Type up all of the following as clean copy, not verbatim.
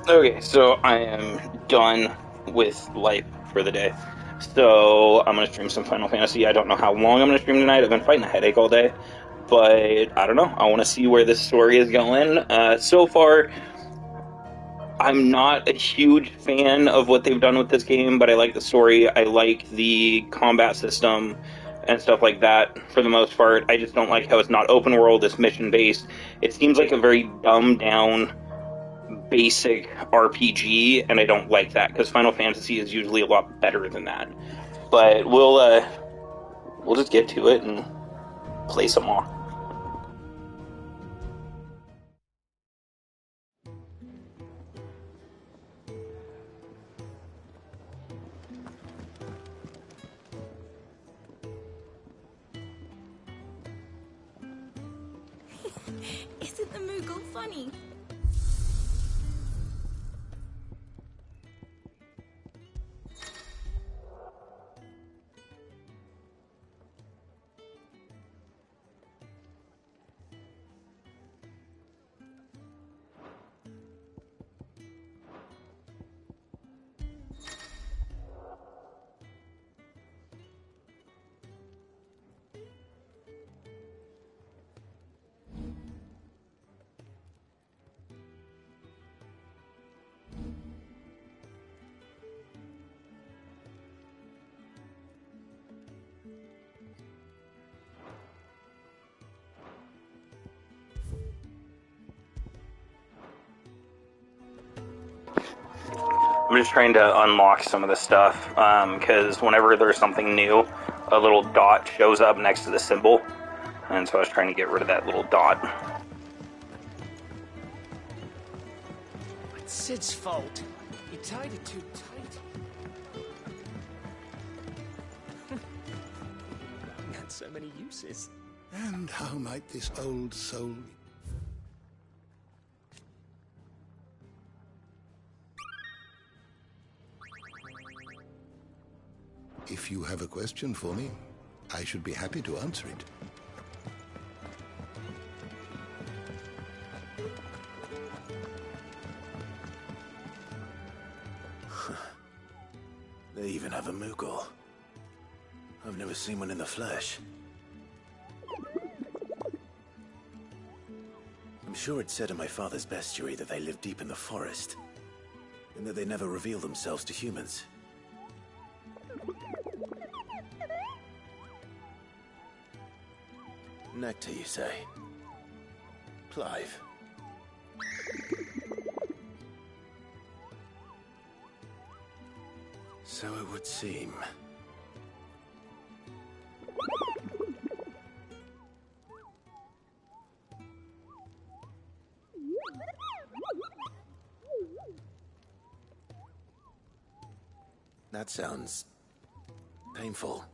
Okay, so I am done with life for the day. So I'm gonna stream some Final Fantasy. I don't know how long I'm gonna stream tonight. I've been fighting a headache all day, but I don't know. I want to see where this story is going. So far, I'm not a huge fan of what they've done with this game, but I like the story. I like the combat system and stuff like that for the most part. I just don't like how it's not open world, it's mission based. It seems like a very dumbed down basic RPG, and I don't like that because Final Fantasy is usually a lot better than that. But we'll just get to it and play some more. Isn't the Moogle funny? I'm just trying to unlock some of the stuff because whenever there's something new, a little dot shows up next to the symbol, and so I was trying to get rid of that little dot. It's Sid's fault. He tied it too tight. It had so many uses. And how might this old soul... If you have a question for me, I should be happy to answer it. They even have a Moogle. I've never seen one in the flesh. I'm sure it said in my father's bestiary that they live deep in the forest, and that they never reveal themselves to humans. Nectar, you say? Clive. So it would seem. That sounds painful.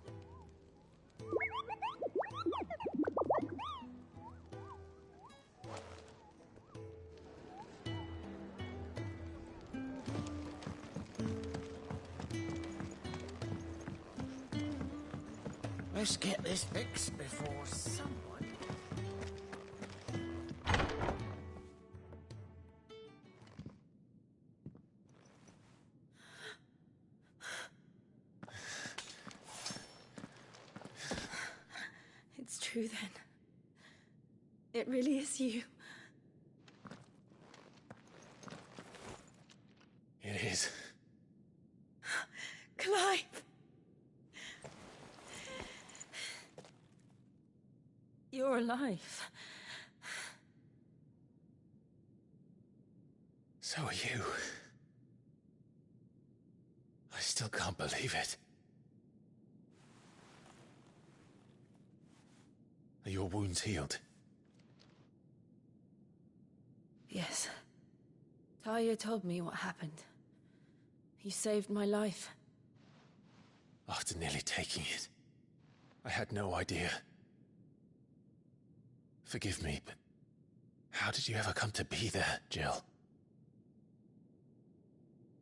Let's get this fixed before someone... It's true then. It really is you. It is. Clive! You're alive. So are you. I still can't believe it. Are your wounds healed? Yes. Talia told me what happened. You saved my life. After nearly taking it, I had no idea. Forgive me, but how did you ever come to be there, Jill?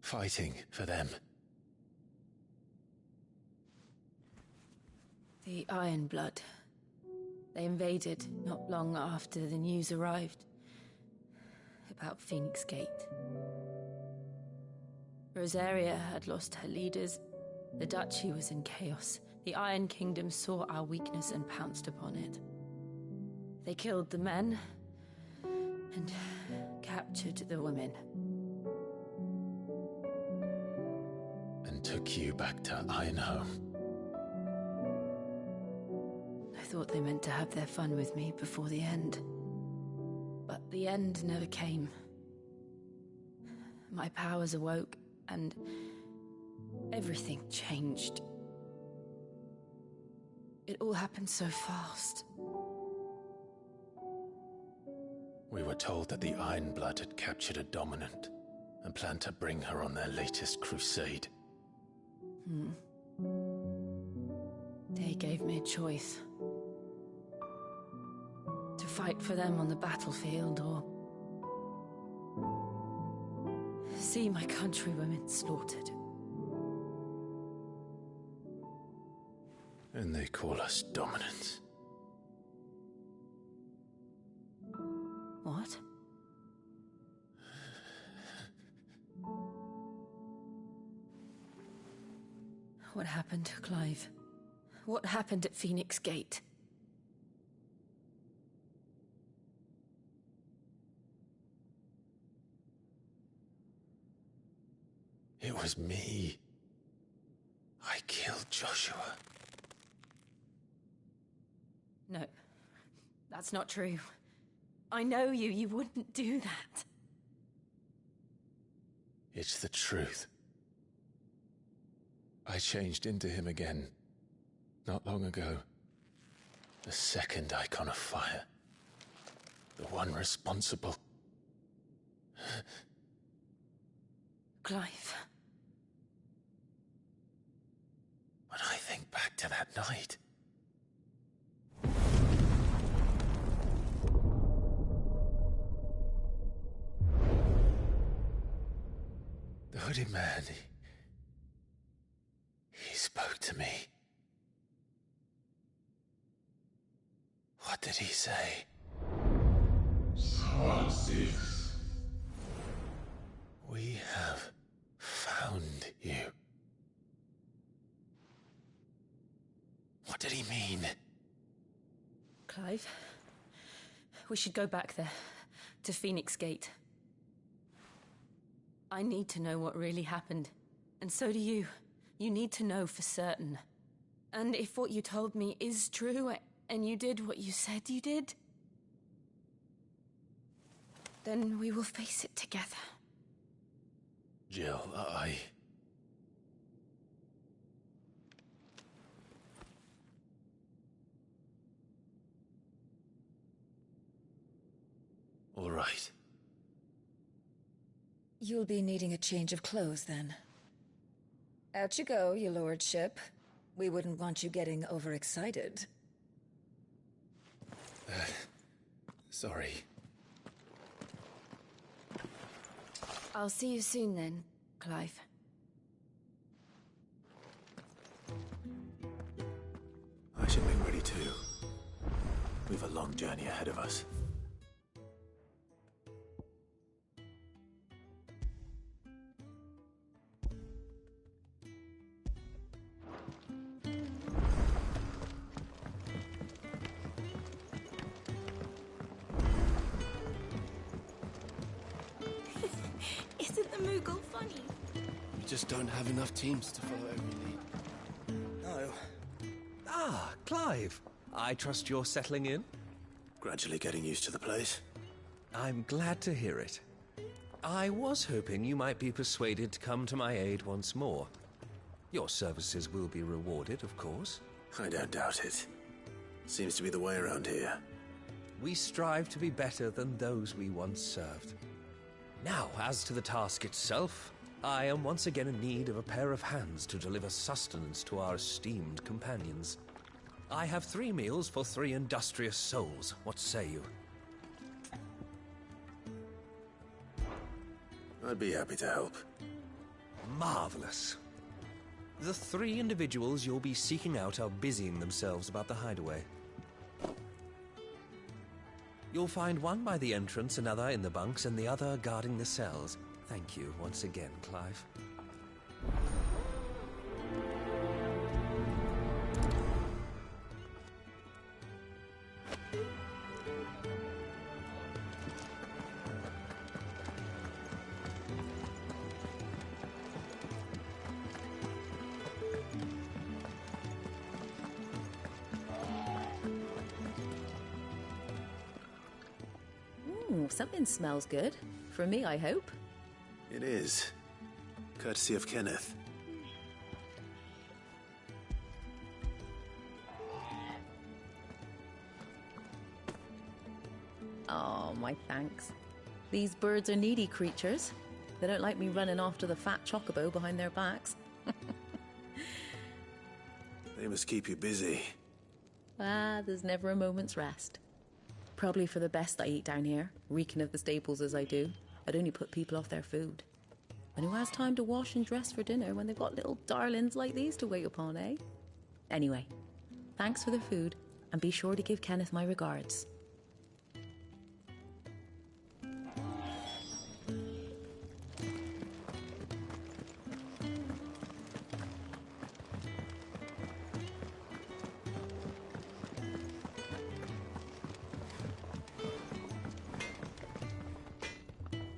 Fighting for them. The Iron Blood. They invaded not long after the news arrived about Phoenix Gate. Rosaria had lost her leaders. The duchy was in chaos. The Iron Kingdom saw our weakness and pounced upon it. They killed the men and captured the women. And took you back to Ironhome. I thought they meant to have their fun with me before the end. But the end never came. My powers awoke, and everything changed. It all happened so fast. We were told that the Ironblood had captured a dominant and planned to bring her on their latest crusade. They gave me a choice. To fight for them on the battlefield, or see my countrywomen slaughtered. And they call us dominants. What? What happened, Clive? What happened at Phoenix Gate? It was me. I killed Joshua. No, that's not true. I know you. You wouldn't do that. It's the truth. I changed into him again, not long ago. The second icon of fire. The one responsible. Clive. When I think back to that night... The hooded man, he spoke to me. What did he say? XVI. We have found you. What did he mean? Clive, we should go back there, to Phoenix Gate. I need to know what really happened, and so do you. You need to know for certain. And if what you told me is true, and you did what you said you did, then we will face it together. Jill, All right. You'll be needing a change of clothes, then. Out you go, your lordship. We wouldn't want you getting overexcited. Sorry. I'll see you soon then, Clive. I should make ready too. We've a long journey ahead of us. Isn't the Moogle funny? We just don't have enough teams to follow every lead. No. Ah, Clive. I trust you're settling in? Gradually getting used to the place. I'm glad to hear it. I was hoping you might be persuaded to come to my aid once more. Your services will be rewarded, of course. I don't doubt it. Seems to be the way around here. We strive to be better than those we once served. Now, as to the task itself, I am once again in need of a pair of hands to deliver sustenance to our esteemed companions. I have 3 meals for 3 industrious souls. What say you? I'd be happy to help. Marvelous. The 3 individuals you'll be seeking out are busying themselves about the hideaway. You'll find one by the entrance, another in the bunks, and the other guarding the cells. Thank you once again, Clive. Something smells good. For me, I hope. It is. Courtesy of Kenneth. Oh, my thanks. These birds are needy creatures. They don't like me running off to the fat chocobo behind their backs. They must keep you busy. There's never a moment's rest. Probably for the best I eat down here, reeking of the staples as I do. I'd only put people off their food. And who has time to wash and dress for dinner when they've got little darlings like these to wait upon, eh? Anyway, thanks for the food, and be sure to give Kenneth my regards.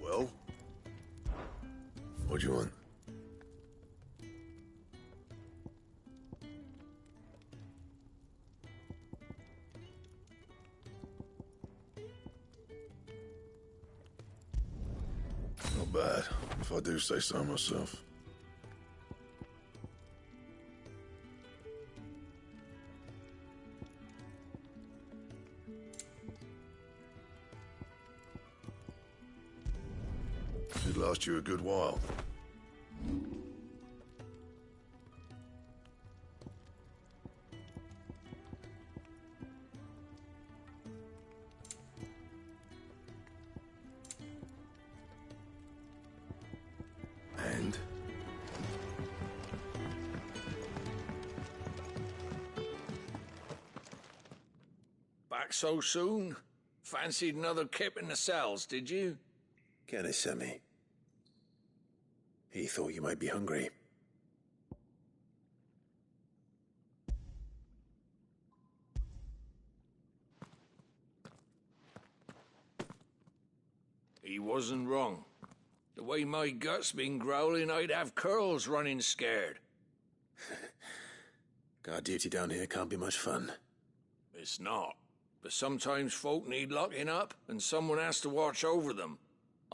Well? What do you want? Not bad, if I do say so myself. Should last you a good while. And? Back so soon? Fancied another kip in the cells, did you? Kenneth sent me. He thought you might be hungry. He wasn't wrong. The way my gut's been growling, I'd have curls running scared. Guard duty down here can't be much fun. It's not. But sometimes folk need locking up, and someone has to watch over them.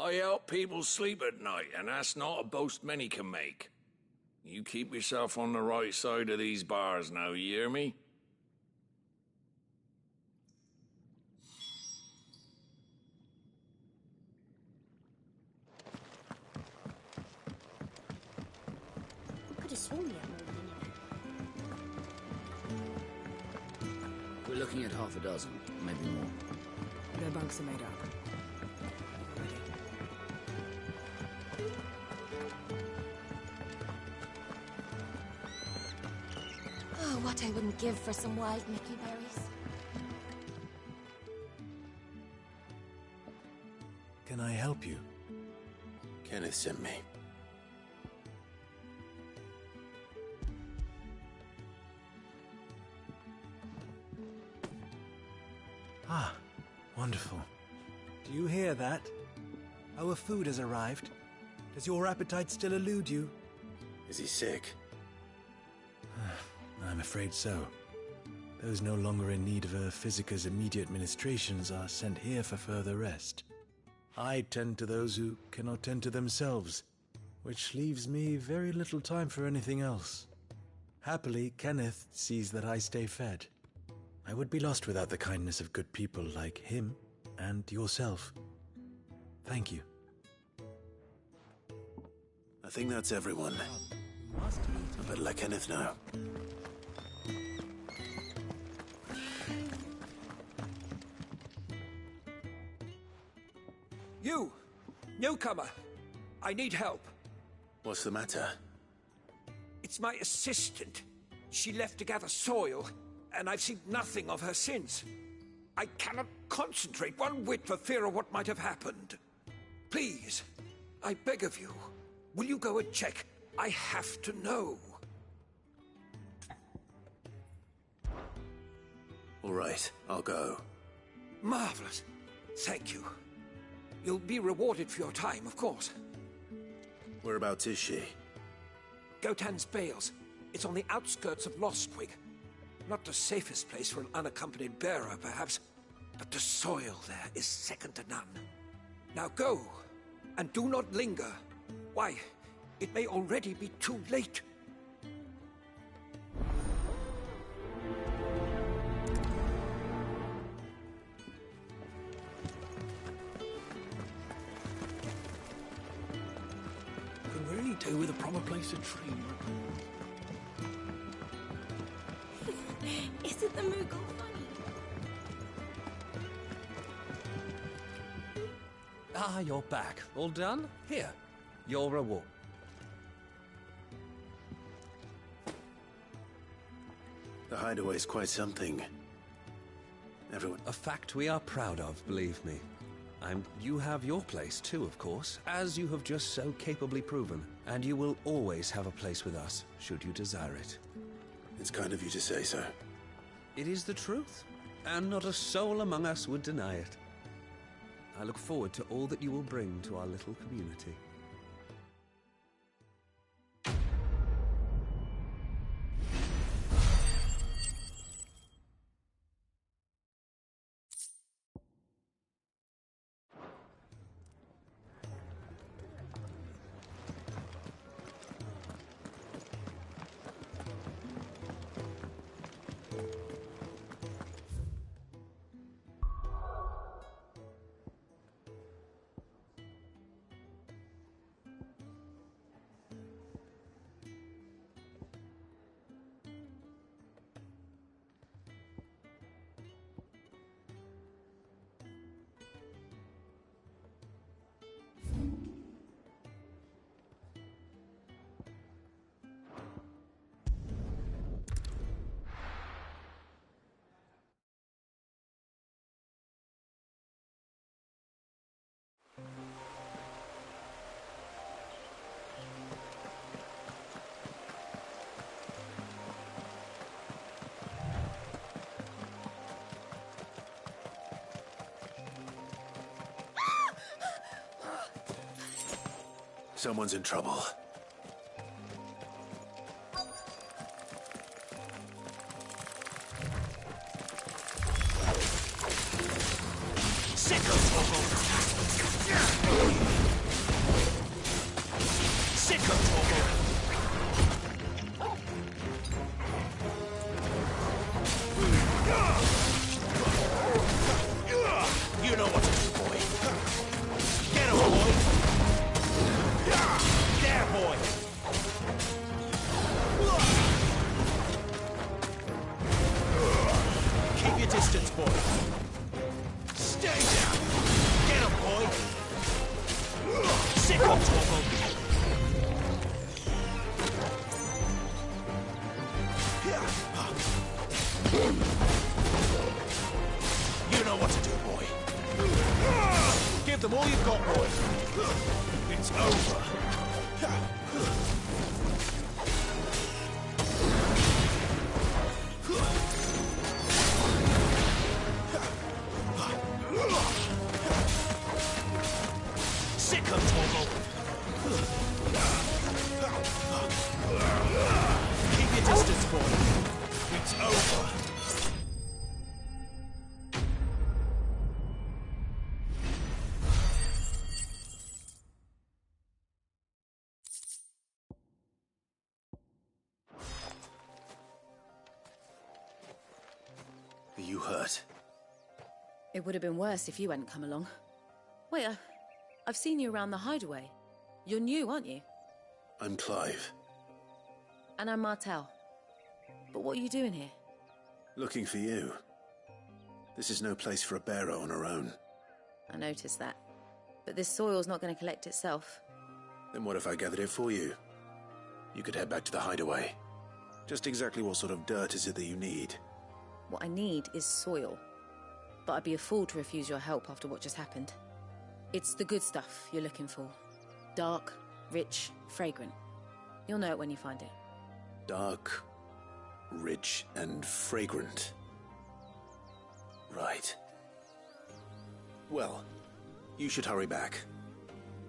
I help people sleep at night, and that's not a boast many can make. You keep yourself on the right side of these bars now, you hear me? Could have sworn we had more than We're looking at half a dozen, maybe more. Their bunks are made up. Oh, what I wouldn't give for some wild Mickey berries. Can I help you? Kenneth sent me. Ah, wonderful. Do you hear that? Our food has arrived. Does your appetite still elude you? Is he sick? I'm afraid so. Those no longer in need of a Physica's immediate ministrations are sent here for further rest. I tend to those who cannot tend to themselves, which leaves me very little time for anything else. Happily, Kenneth sees that I stay fed. I would be lost without the kindness of good people like him and yourself. Thank you. I think that's everyone. I better let Kenneth know. You! Newcomer! I need help. What's the matter? It's my assistant. She left to gather soil, and I've seen nothing of her since. I cannot concentrate one whit for fear of what might have happened. Please, I beg of you, will you go and check? I have to know. All right, I'll go. Marvelous. Thank you. You'll be rewarded for your time, of course. Whereabouts is she? Gotan's Bales. It's on the outskirts of Lostwig. Not the safest place for an unaccompanied bearer, perhaps, but the soil there is second to none. Now go, and do not linger. Why, it may already be too late. Can really do with a proper place to train. Isn't the Moogle funny? Ah, you're back. All done? Here, your reward. The hideaway's quite something. Everyone... A fact we are proud of, believe me. You have your place too, of course, as you have just so capably proven. And you will always have a place with us, should you desire it. It's kind of you to say so. It is the truth, and not a soul among us would deny it. I look forward to all that you will bring to our little community. Someone's in trouble. You know what to do, boy. Get him, boy. There, boy. Keep your distance, boy. Stay down. Get him, boy. Sick of Torgo. You know what to do, boy. Give them all you've got, boy. It's over. Sick of Torgo. Keep your distance, boy. It's over. Are you hurt? It would have been worse if you hadn't come along. Wait, I've seen you around the hideaway. You're new, aren't you? I'm Clive. And I'm Martel. But what are you doing here? Looking for you. This is no place for a bearer on her own. I noticed that. But this soil's not going to collect itself. Then what if I gathered it for you? You could head back to the hideaway. Just exactly what sort of dirt is it that you need? What I need is soil. But I'd be a fool to refuse your help after what just happened. It's the good stuff you're looking for. Dark, rich, fragrant. You'll know it when you find it. Dark, rich, and fragrant. Right. Well, you should hurry back.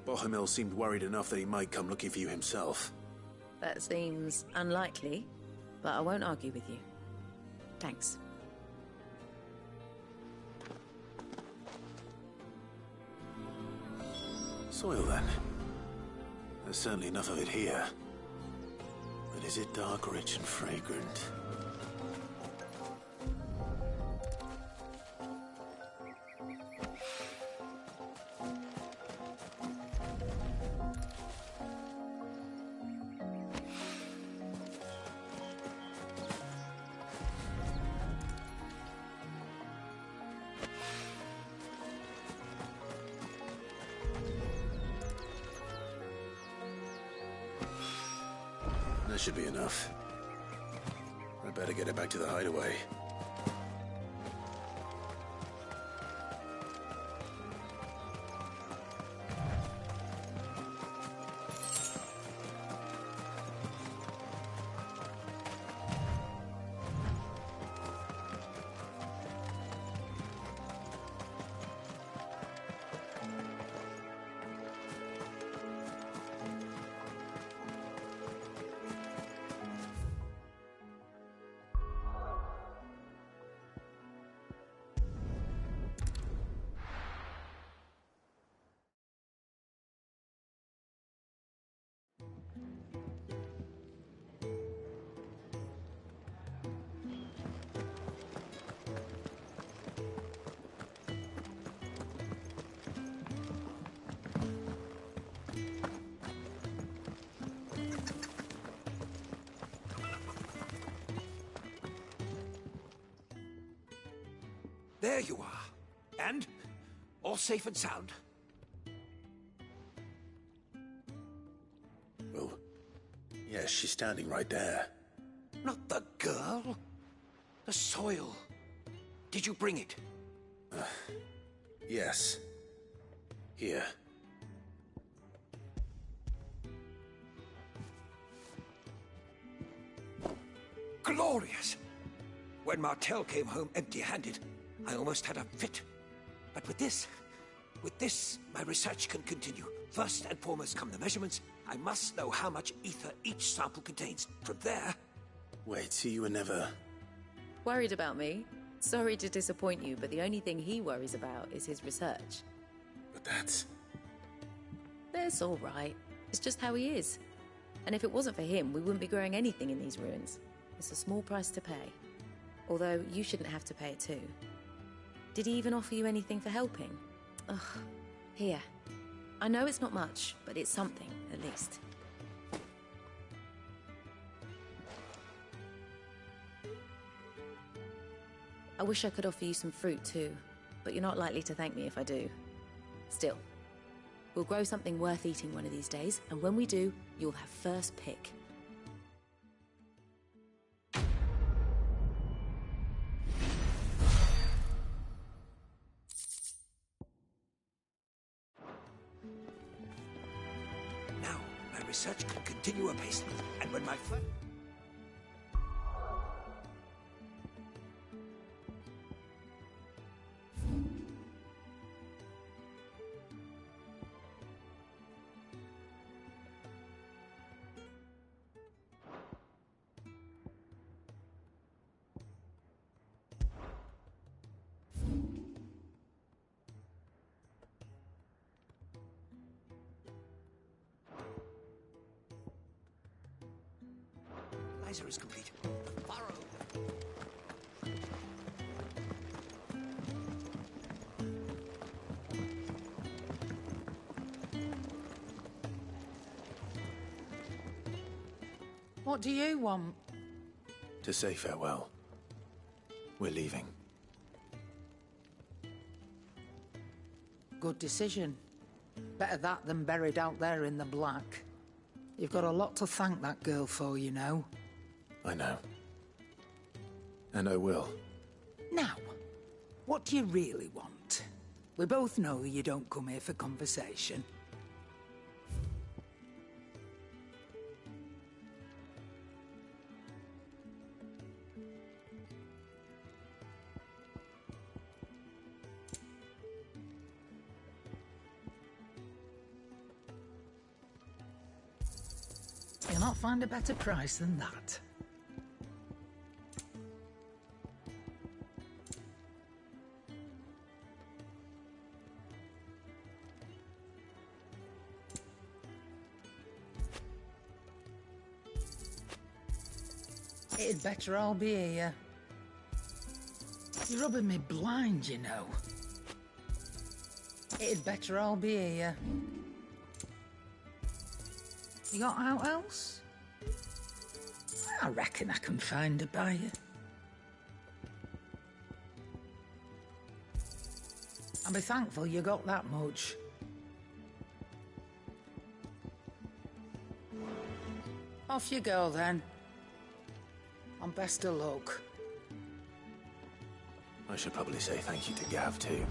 Bohemil seemed worried enough that he might come looking for you himself. That seems unlikely, but I won't argue with you. Thanks. Soil, then. There's certainly enough of it here. But is it dark, rich, and fragrant? That should be enough. I better get it back to the hideaway. There you are. And? All safe and sound? Well, yes, she's standing right there. Not the girl. The soil. Did you bring it? Yes. Here. Glorious! When Martel came home empty-handed, I almost had a fit. But with this, my research can continue. First and foremost come the measurements. I must know how much ether each sample contains. From there... Wait, so you were never... Worried about me? Sorry to disappoint you, but the only thing he worries about is his research. But that's... That's all right. It's just how he is. And if it wasn't for him, we wouldn't be growing anything in these ruins. It's a small price to pay. Although, you shouldn't have to pay it too. Did he even offer you anything for helping? Ugh. Here. I know it's not much, but it's something, at least. I wish I could offer you some fruit too, but you're not likely to thank me if I do. Still, we'll grow something worth eating one of these days, and when we do, you'll have first pick. Now, my research can continue apace, and when my first... Laser is complete. Borrow. What do you want? To say farewell. We're leaving. Good decision. Better that than buried out there in the black. You've got a lot to thank that girl for, you know. I know. And I will. Now, what do you really want? We both know you don't come here for conversation. You'll not find a better price than that. It'd better all be here. You're rubbing me blind, you know. It'd better all be here. You got out else? I reckon I can find a buyer. I'll be thankful you got that much. Off you go, then. And best of luck. I should probably say thank you to Gav, too.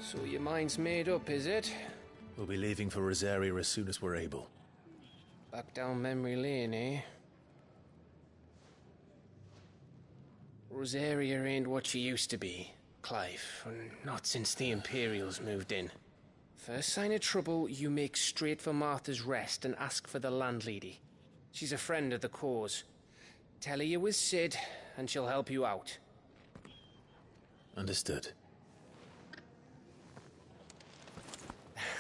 So your mind's made up, is it? We'll be leaving for Rosaria as soon as we're able. Back down memory lane, eh? Rosaria ain't what she used to be, Clive, and not since the Imperials moved in. First sign of trouble, you make straight for Martha's Rest and ask for the landlady. She's a friend of the cause. Tell her you was Sid, and she'll help you out. Understood.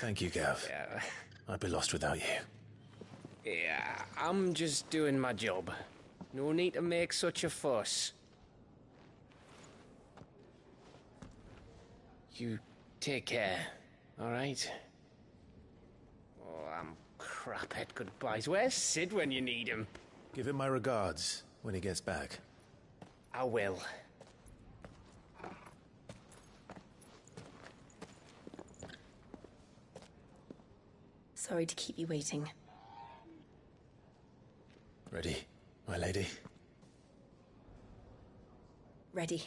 Thank you, Gav. Yeah. I'd be lost without you. Yeah, I'm just doing my job. No need to make such a fuss. You take care, all right? Oh, I'm crap at goodbyes. Where's Sid when you need him? Give him my regards when he gets back. I will. Sorry to keep you waiting. Ready, my lady? Ready.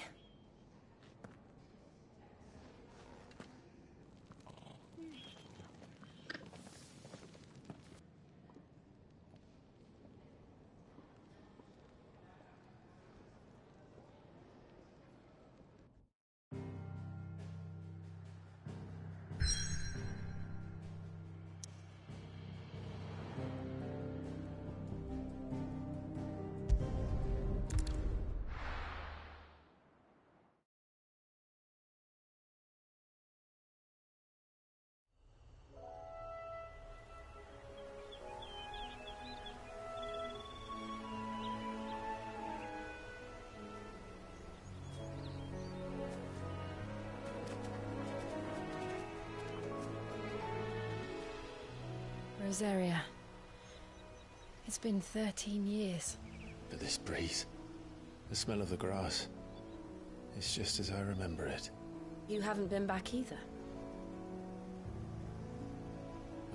Rosaria. It's been 13 years. But this breeze, the smell of the grass, it's just as I remember it. You haven't been back either.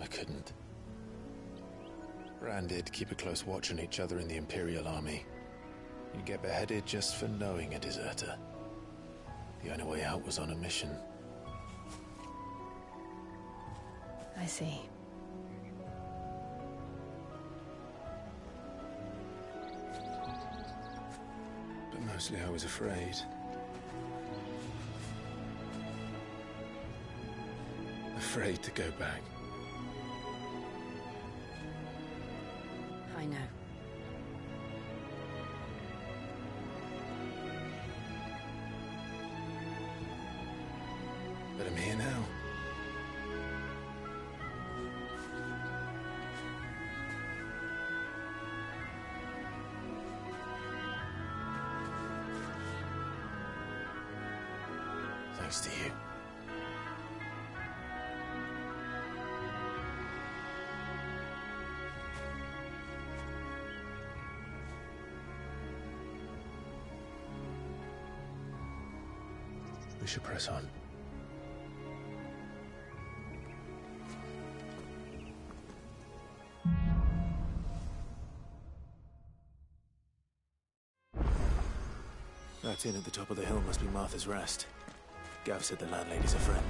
I couldn't. Rand did keep a close watch on each other in the Imperial Army. You'd get beheaded just for knowing a deserter. The only way out was on a mission. I see. But mostly I was afraid. Afraid to go back. I know. But I'm here now. Thanks to you. We should press on. That inn at the top of the hill must be Martha's Rest. Gav said the landlady's a friend.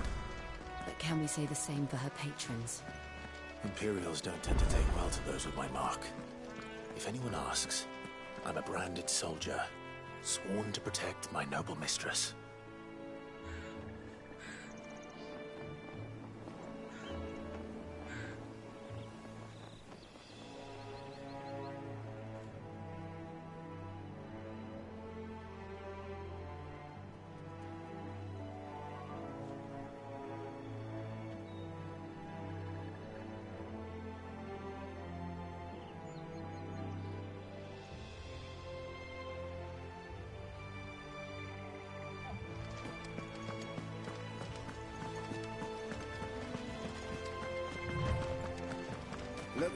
But can we say the same for her patrons? Imperials don't tend to take well to those with my mark. If anyone asks, I'm a branded soldier, sworn to protect my noble mistress. Look.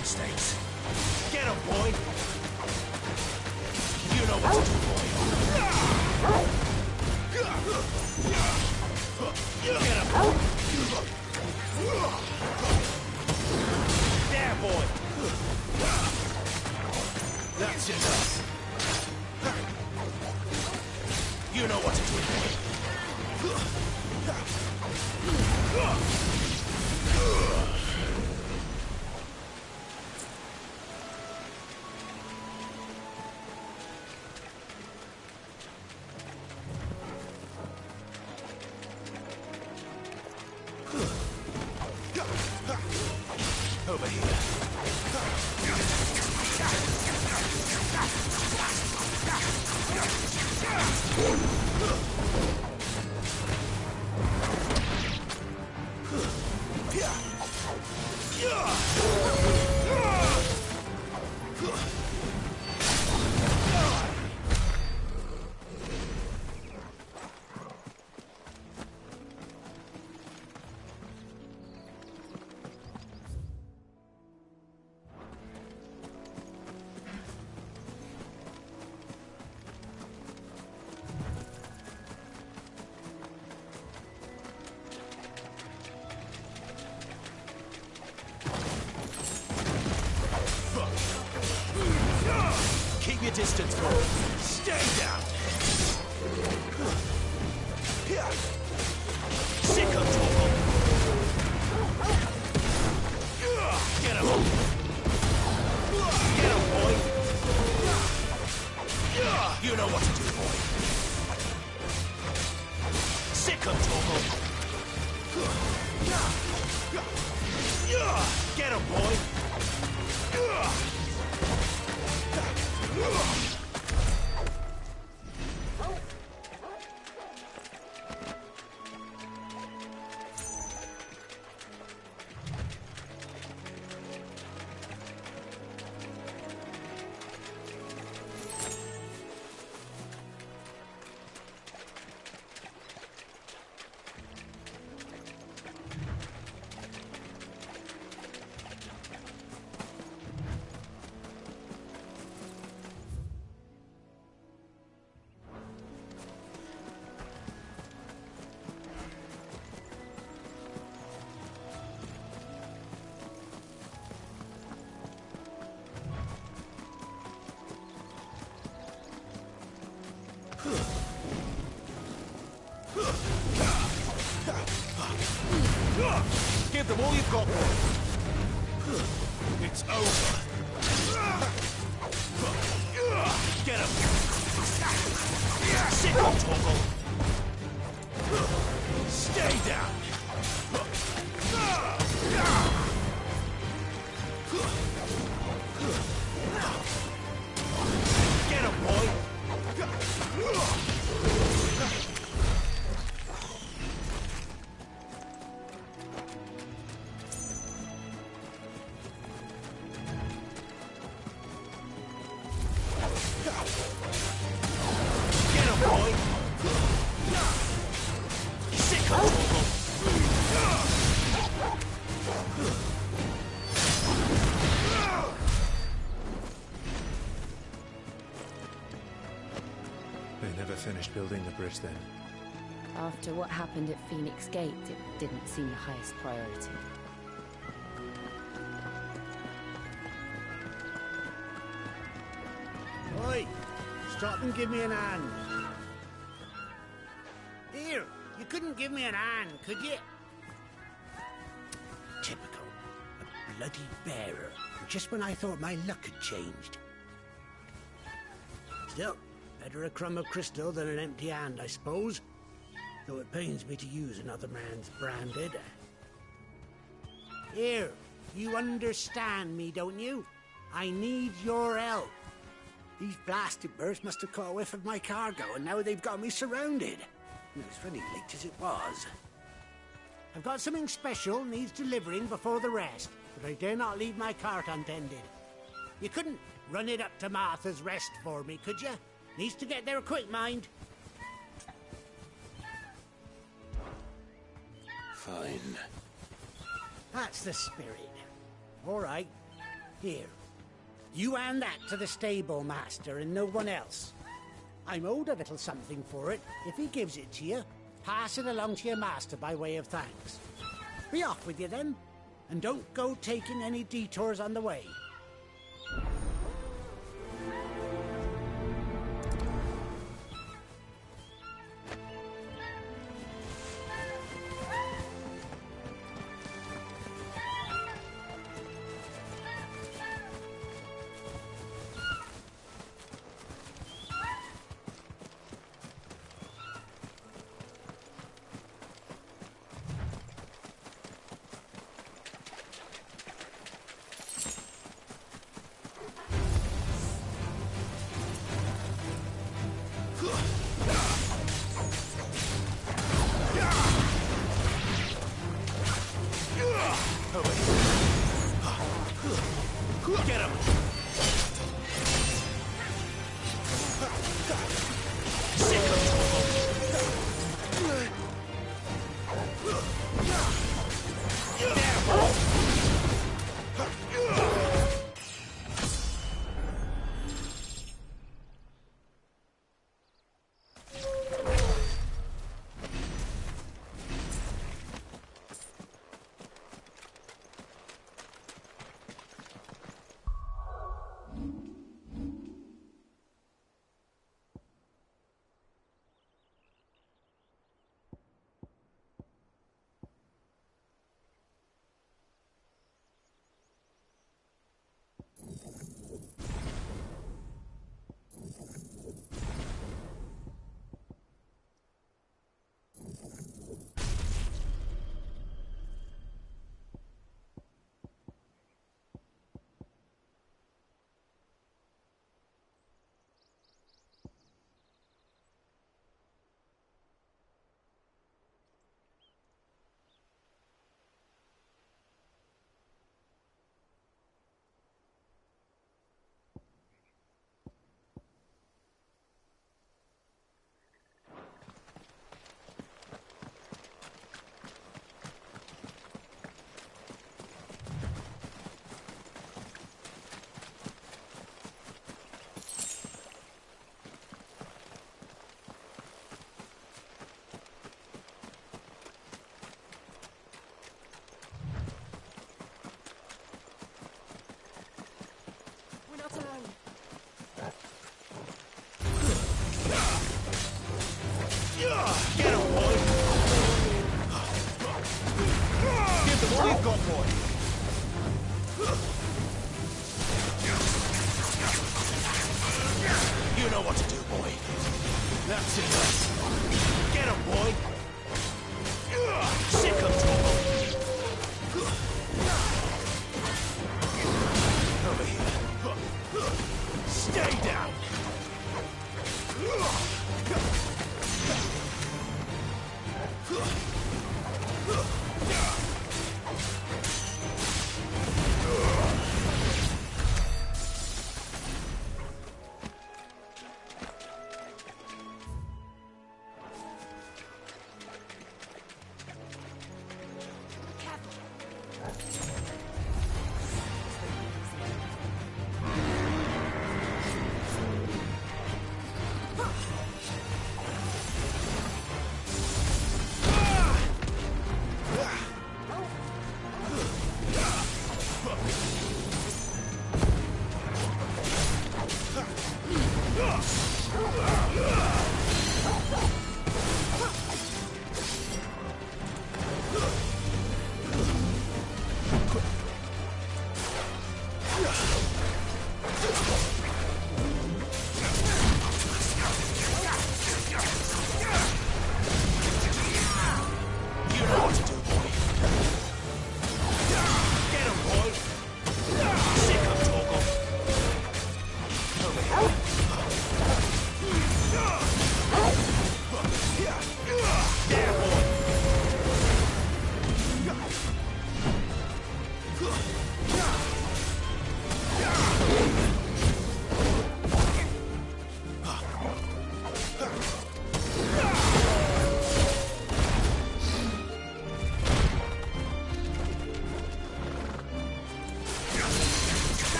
Mistakes. Get him, boy! You know what to do, boy. Get him! There, boy! That's enough. You know what to do, boy. Over here. Keep your distance, boy. Stay down. Sick of trouble. Get him. Get him, boy. You know what to do, boy. Sick of trouble. Get him, boy. Give them all you've got, boy. It's over. Get him. Sick of Torgal. Stay down. Get him, boy. Get him, boy! Sick of trouble! They never finished building the bridge then. After what happened at Phoenix Gate, it didn't seem the highest priority. Oi! Stop and give me an hand. Here, you couldn't give me an hand, could you? Typical. A bloody bearer who just when I thought my luck had changed. Still, better a crumb of crystal than an empty hand, I suppose. Though it pains me to use another man's branded. Here, you understand me, don't you? I need your help. These blasted birds must have caught a whiff of my cargo, and now they've got me surrounded. It was funny late as it was. I've got something special needs delivering before the rest, but I dare not leave my cart untended. You couldn't run it up to Martha's Rest for me, could you? Needs to get there quick, mind. Fine. That's the spirit. All right. Here. You hand that to the stable master and no one else. I'm owed a little something for it. If he gives it to you, pass it along to your master by way of thanks. Be off with you then, and don't go taking any detours on the way. Get him!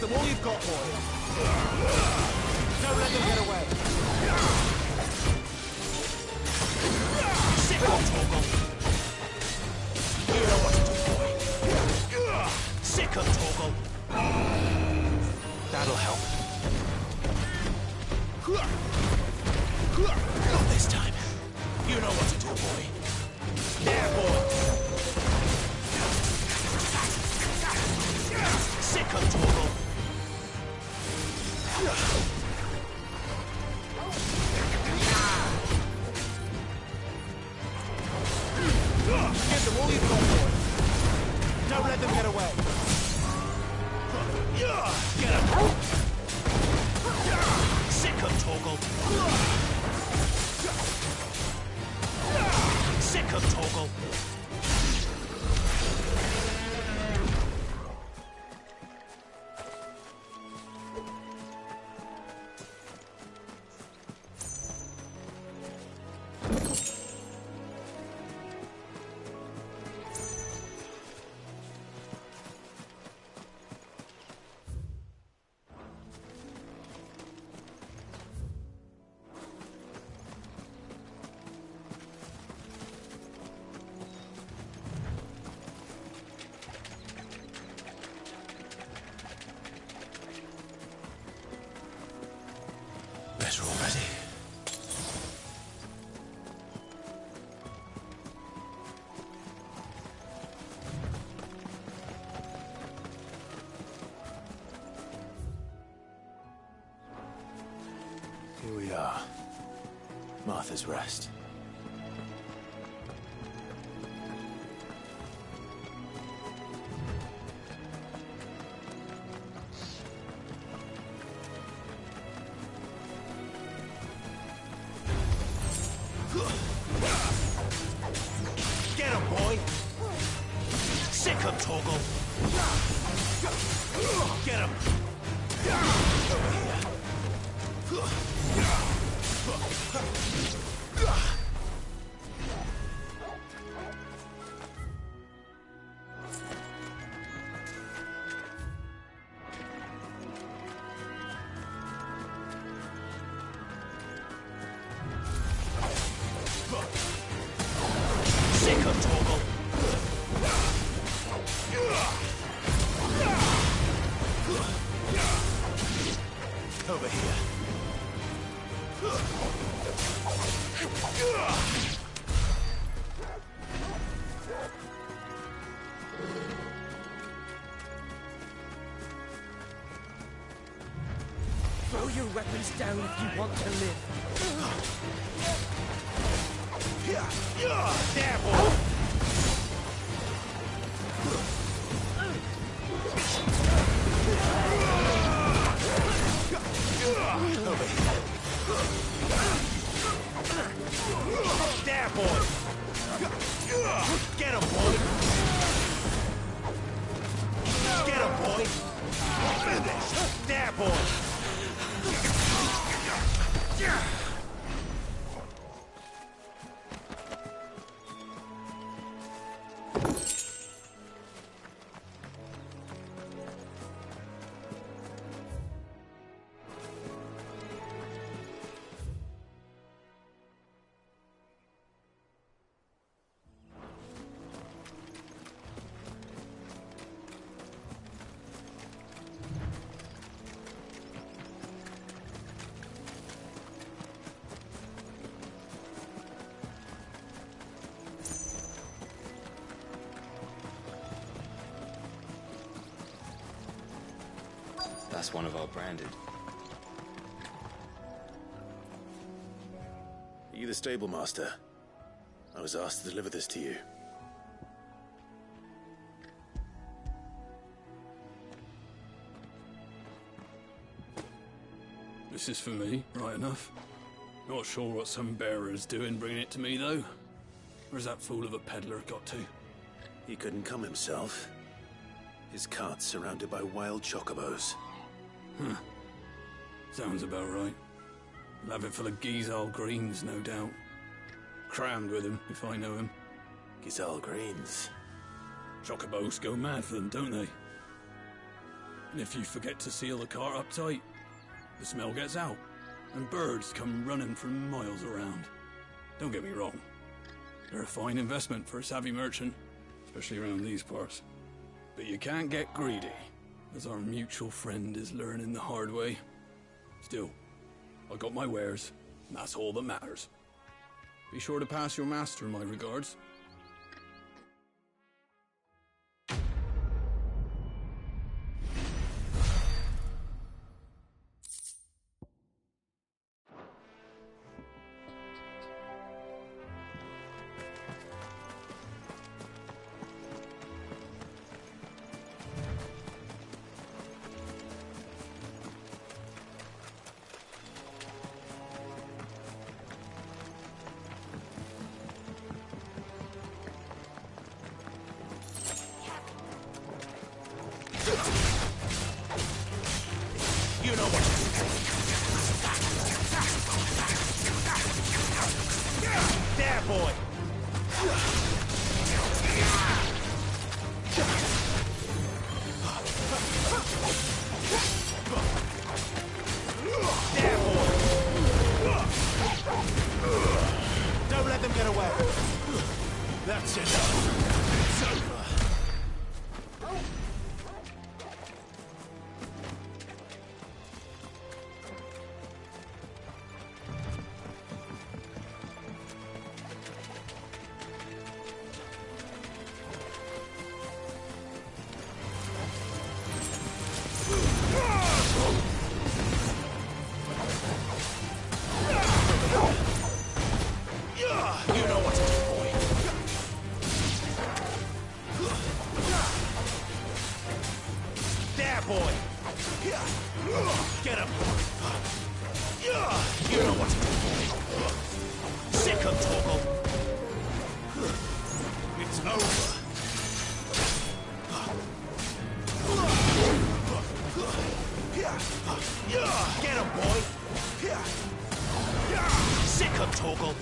them all you've got, boy. Don't let them get away. Sick on Torgal. You know what to do, boy. Sick on Torgal. That'll help. Not this time. You know what to do, boy. There, boy. Sick of Torgal. Give them all you've got, boy. Don't let them get away. Get him. Sick of Torgal. Sick of Torgal. Better already. Here we are. Martha's Rest. Get him, boy! Sick of Torgal! Get him! Over here. Sick of Torgal! Over here. Throw your weapons down if you want to live. There, boy! Over here. There, boy! Get him, boy! Get him, boy! Finish! There, boy! That's one of our branded. Are you the stable master? I was asked to deliver this to you. This is for me, right enough. Not sure what some bearer's doing bringing it to me, though. Where's that fool of a peddler got to? He couldn't come himself. His cart's surrounded by wild chocobos. Huh. Sounds about right. He'll have it full of Gizal greens, no doubt. Crammed with him, if I know him. Gizal greens? Chocobos go mad for them, don't they? And if you forget to seal the cart up tight, the smell gets out, and birds come running from miles around. Don't get me wrong. They're a fine investment for a savvy merchant, especially around these parts. But you can't get greedy, as our mutual friend is learning the hard way. Still, I got my wares, and that's all that matters. Be sure to pass your master my regards. You know what? There, boy. There, boy. Don't let them get away. That's enough. It's over. Get him! Get him! Sick him, Torgal!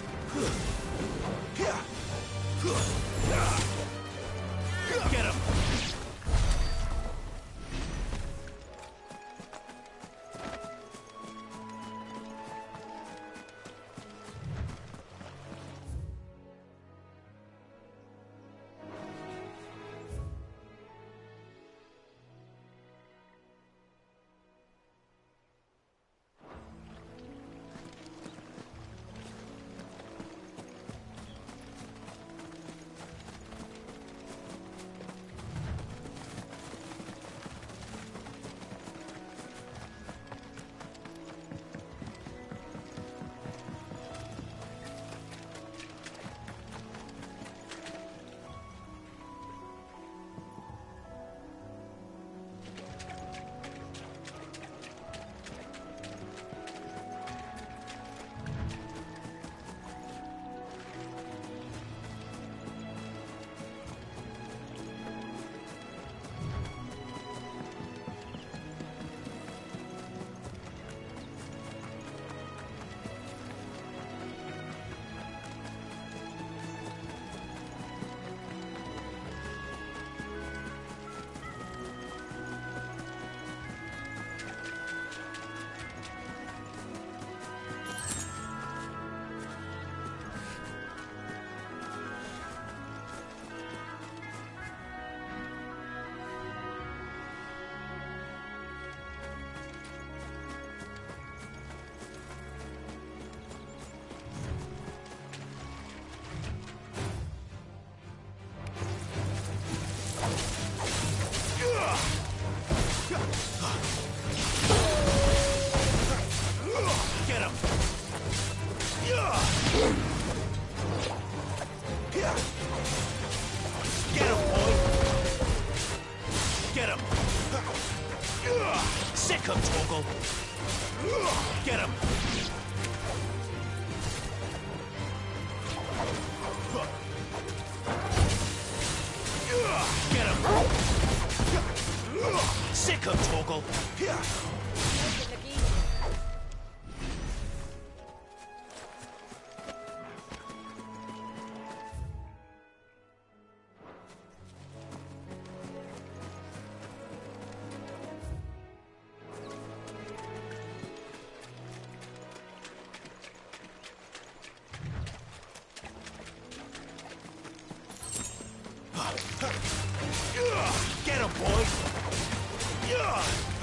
boy!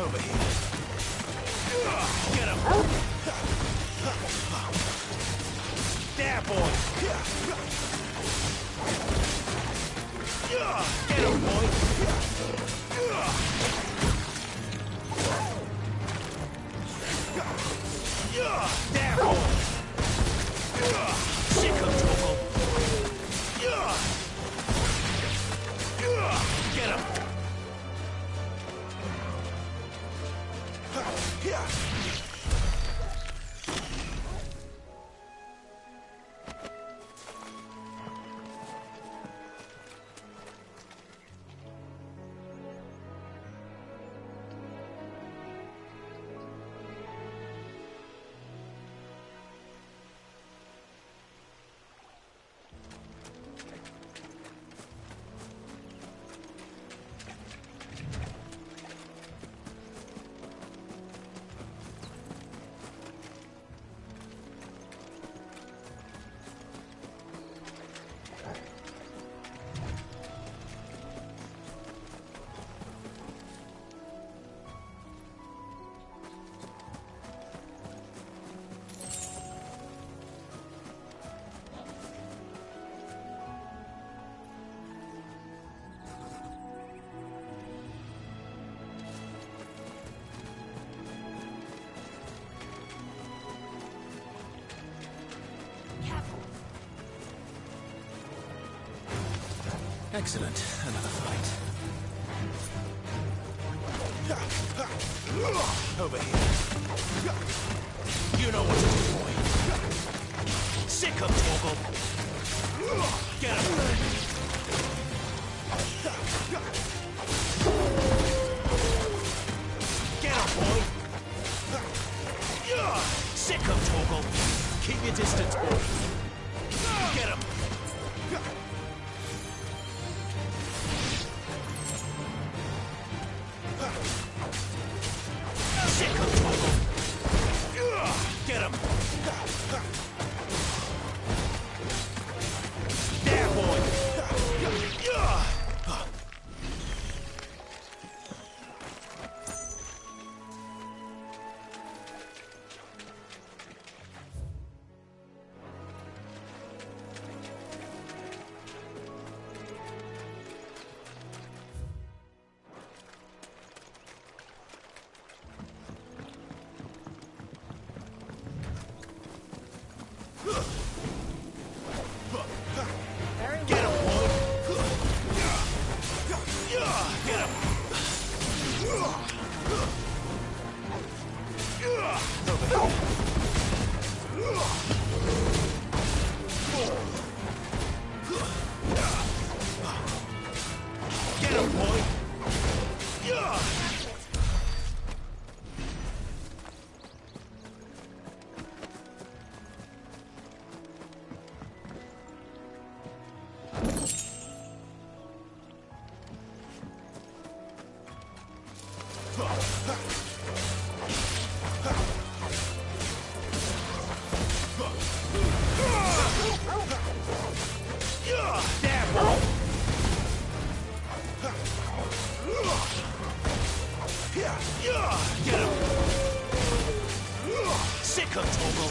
Over here. Get him! There, boy! Get him, boy! There, boy! Sick of trouble! Get him! Excellent. Another fight. Over here. You know what to do, boy. Sick of trouble. Get him. Get him, boy. Sick of trouble. Keep your distance, boy. Get him. Get him! There, boy! Get him! Sick of trouble!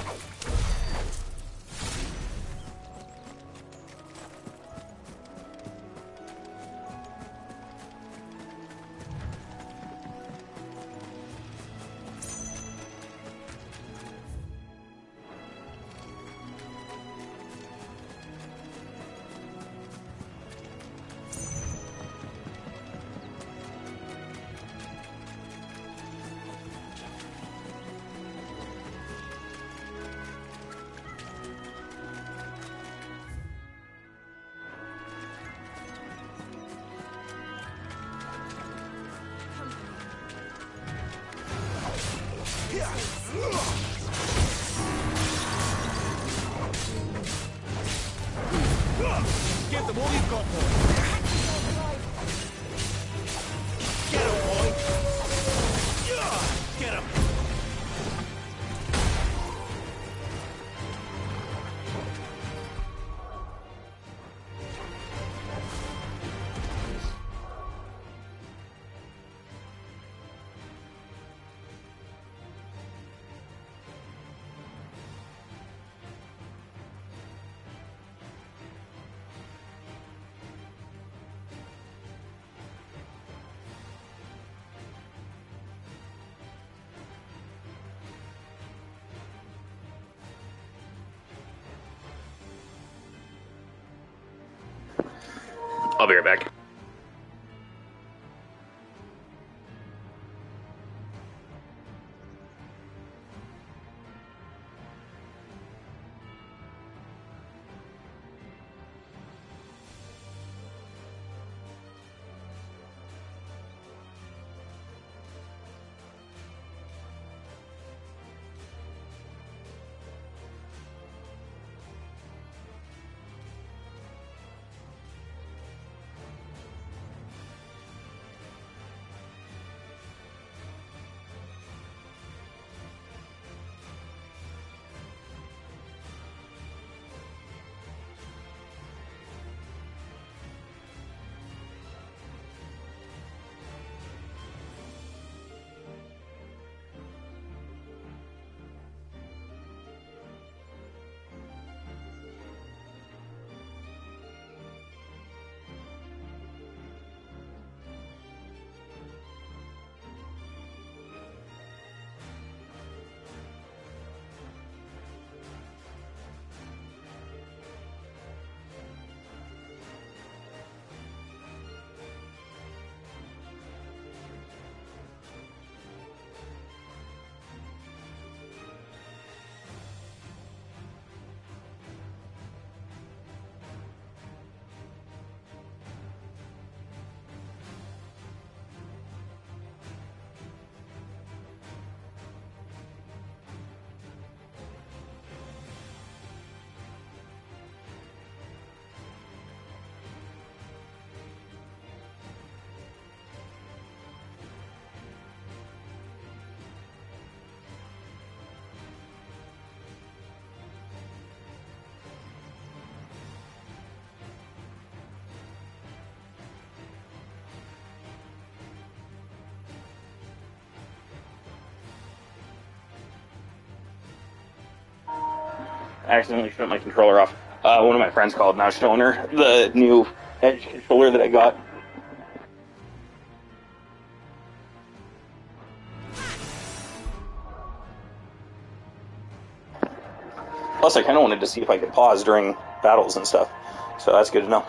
Give them all you've got, boy. Get him, boy. Get him. I'll be right back. I accidentally shut my controller off. One of my friends called and I was showing her the new Edge controller that I got. Plus, I kind of wanted to see if I could pause during battles and stuff, so that's good to know.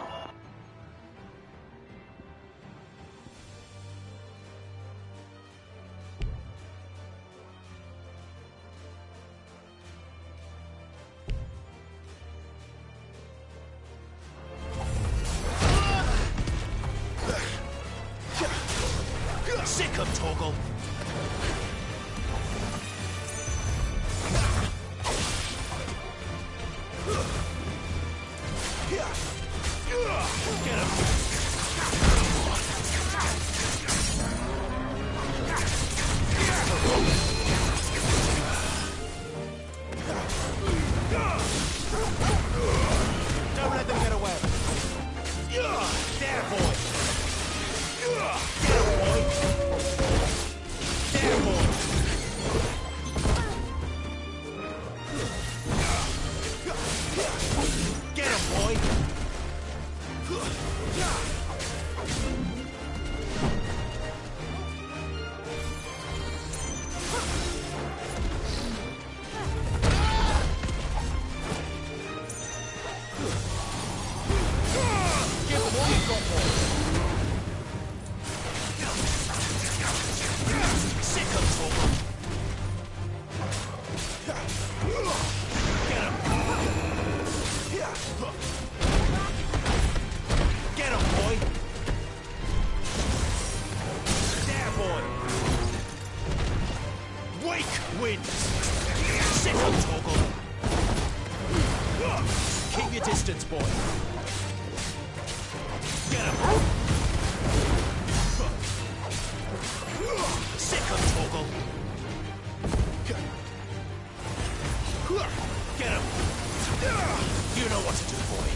Sick of Toggle. Get him. Don't let them get away. There, boy. Get him, boy. There, boy. Get him, boy. Keep your distance, boy. Get him. Sick of Toggle. Get him. You know what to do, boy.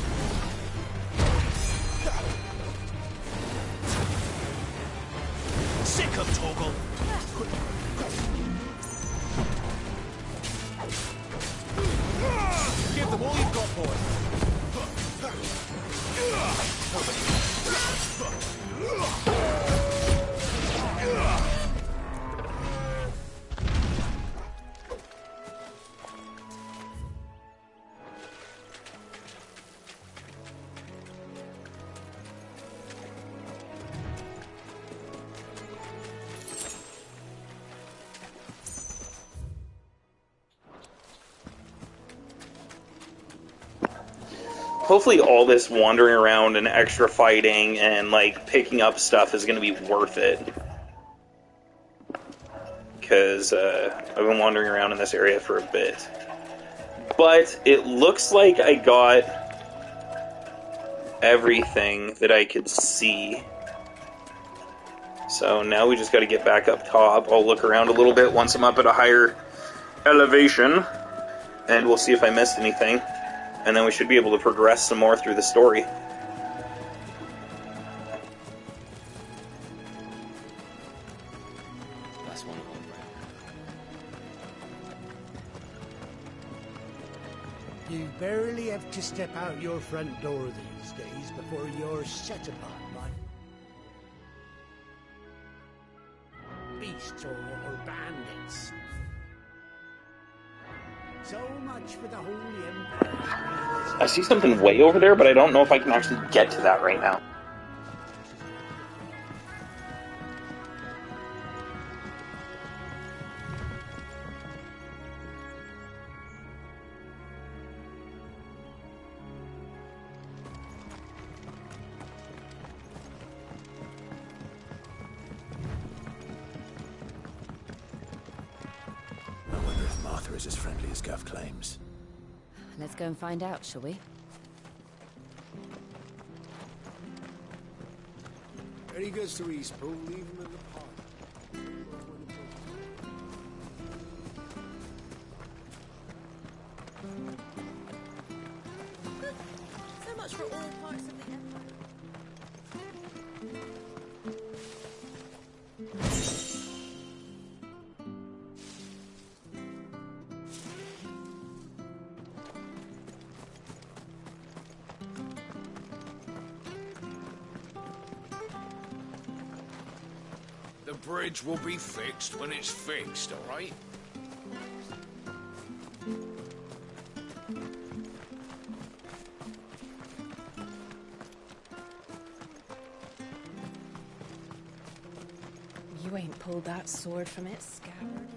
Sick of Toggle. Give them all you've got, boy. hopefully all this wandering around and extra fighting and, like, picking up stuff is going to be worth it. Because I've been wandering around in this area for a bit. But it looks like I got everything that I could see. So now we just got to get back up top. I'll look around a little bit once I'm up at a higher elevation, and we'll see if I missed anything. And then we should be able to progress some more through the story. That's one of them. You barely have to step out your front door these days before you're set upon by beasts or bandits. So much for the Holy Empire. I see something way over there, but I don't know if I can actually get to that right now. I wonder if Martha is as friendly as Gav claims. Let's go and find out, shall we? Any goods to East Pool, leave them in the park. So much for all parts of the empire. The bridge will be fixed when it's fixed, all right? You ain't pulled that sword from its scabbard.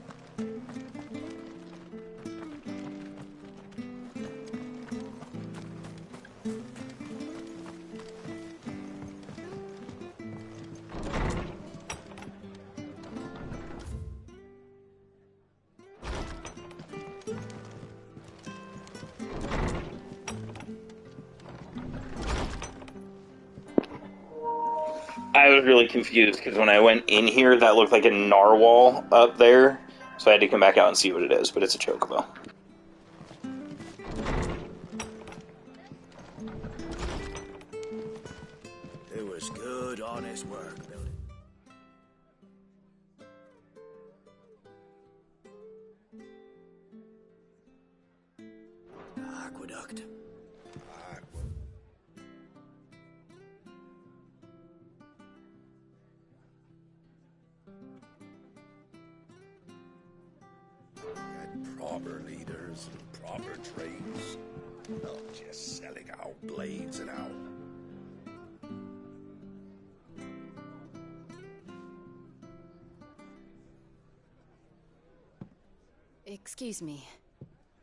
I was really confused because when I went in here, that looked like a narwhal up there, so I had to come back out and see what it is, but it's a chocobo. It was good, honest work, Billy. Aqueduct. Proper leaders and proper trades. Not just selling out blades and out. Excuse me.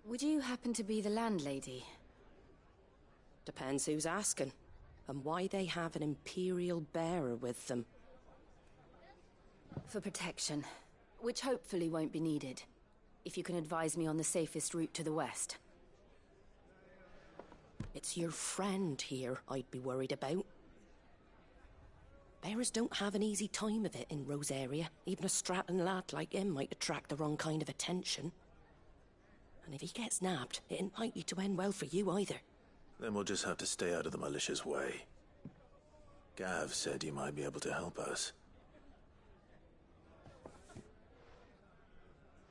Would you happen to be the landlady? Depends who's asking, and why they have an Imperial bearer with them. For protection, which hopefully won't be needed. If you can advise me on the safest route to the west. It's your friend here I'd be worried about. Bearers don't have an easy time of it in Rosaria. Even a Stratton lad like him might attract the wrong kind of attention. And if he gets nabbed, it ain't likely to end well for you either. Then we'll just have to stay out of the malicious way. Gav said you might be able to help us.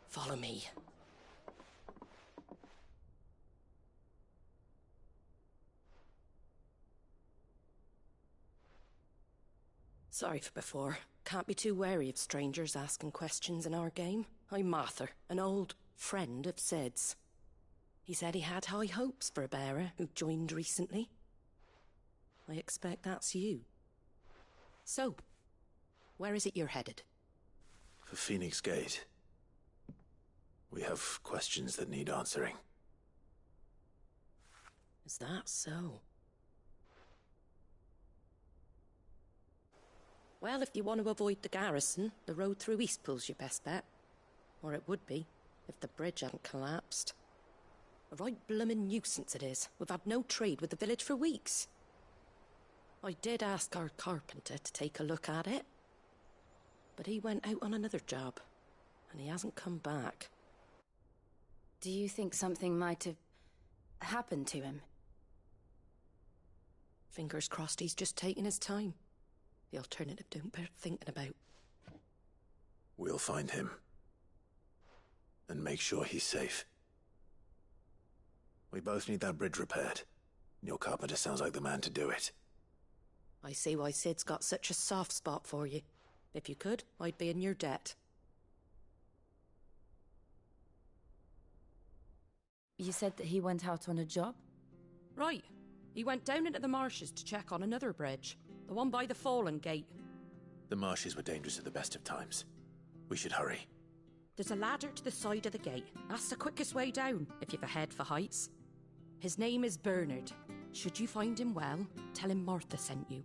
Follow me. Sorry for before. Can't be too wary of strangers asking questions in our game. I'm Martha, an old friend of Sid's. He said he had high hopes for a bearer who joined recently. I expect that's you. So, where is it you're headed? For Phoenix Gate. We have questions that need answering. Is that so? Well, if you want to avoid the garrison, the road through Eastpool's your best bet. Or it would be, if the bridge hadn't collapsed. A right bloomin' nuisance it is. We've had no trade with the village for weeks. I did ask our carpenter to take a look at it. But he went out on another job, and he hasn't come back. Do you think something might have happened to him? Fingers crossed he's just taking his time. The alternative don't bear thinking about. We'll find him. And make sure he's safe. We both need that bridge repaired. Your carpenter sounds like the man to do it. I see why Sid's got such a soft spot for you. If you could, I'd be in your debt. You said that he went out on a job? Right. He went down into the marshes to check on another bridge. The one by the Fallen Gate. The marshes were dangerous at the best of times. We should hurry. There's a ladder to the side of the gate. That's the quickest way down, if you've a head for heights. His name is Bernard. Should you find him well, tell him Martha sent you,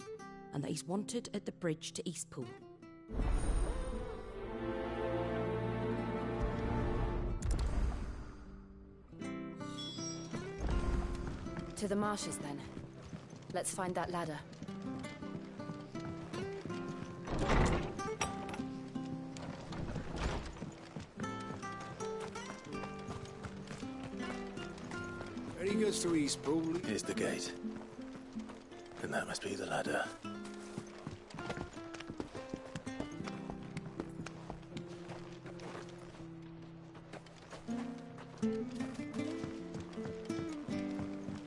and that he's wanted at the bridge to Eastpool. To the marshes, then. Let's find that ladder. Where he goes to Eastpool? Here's the gate. And that must be the ladder.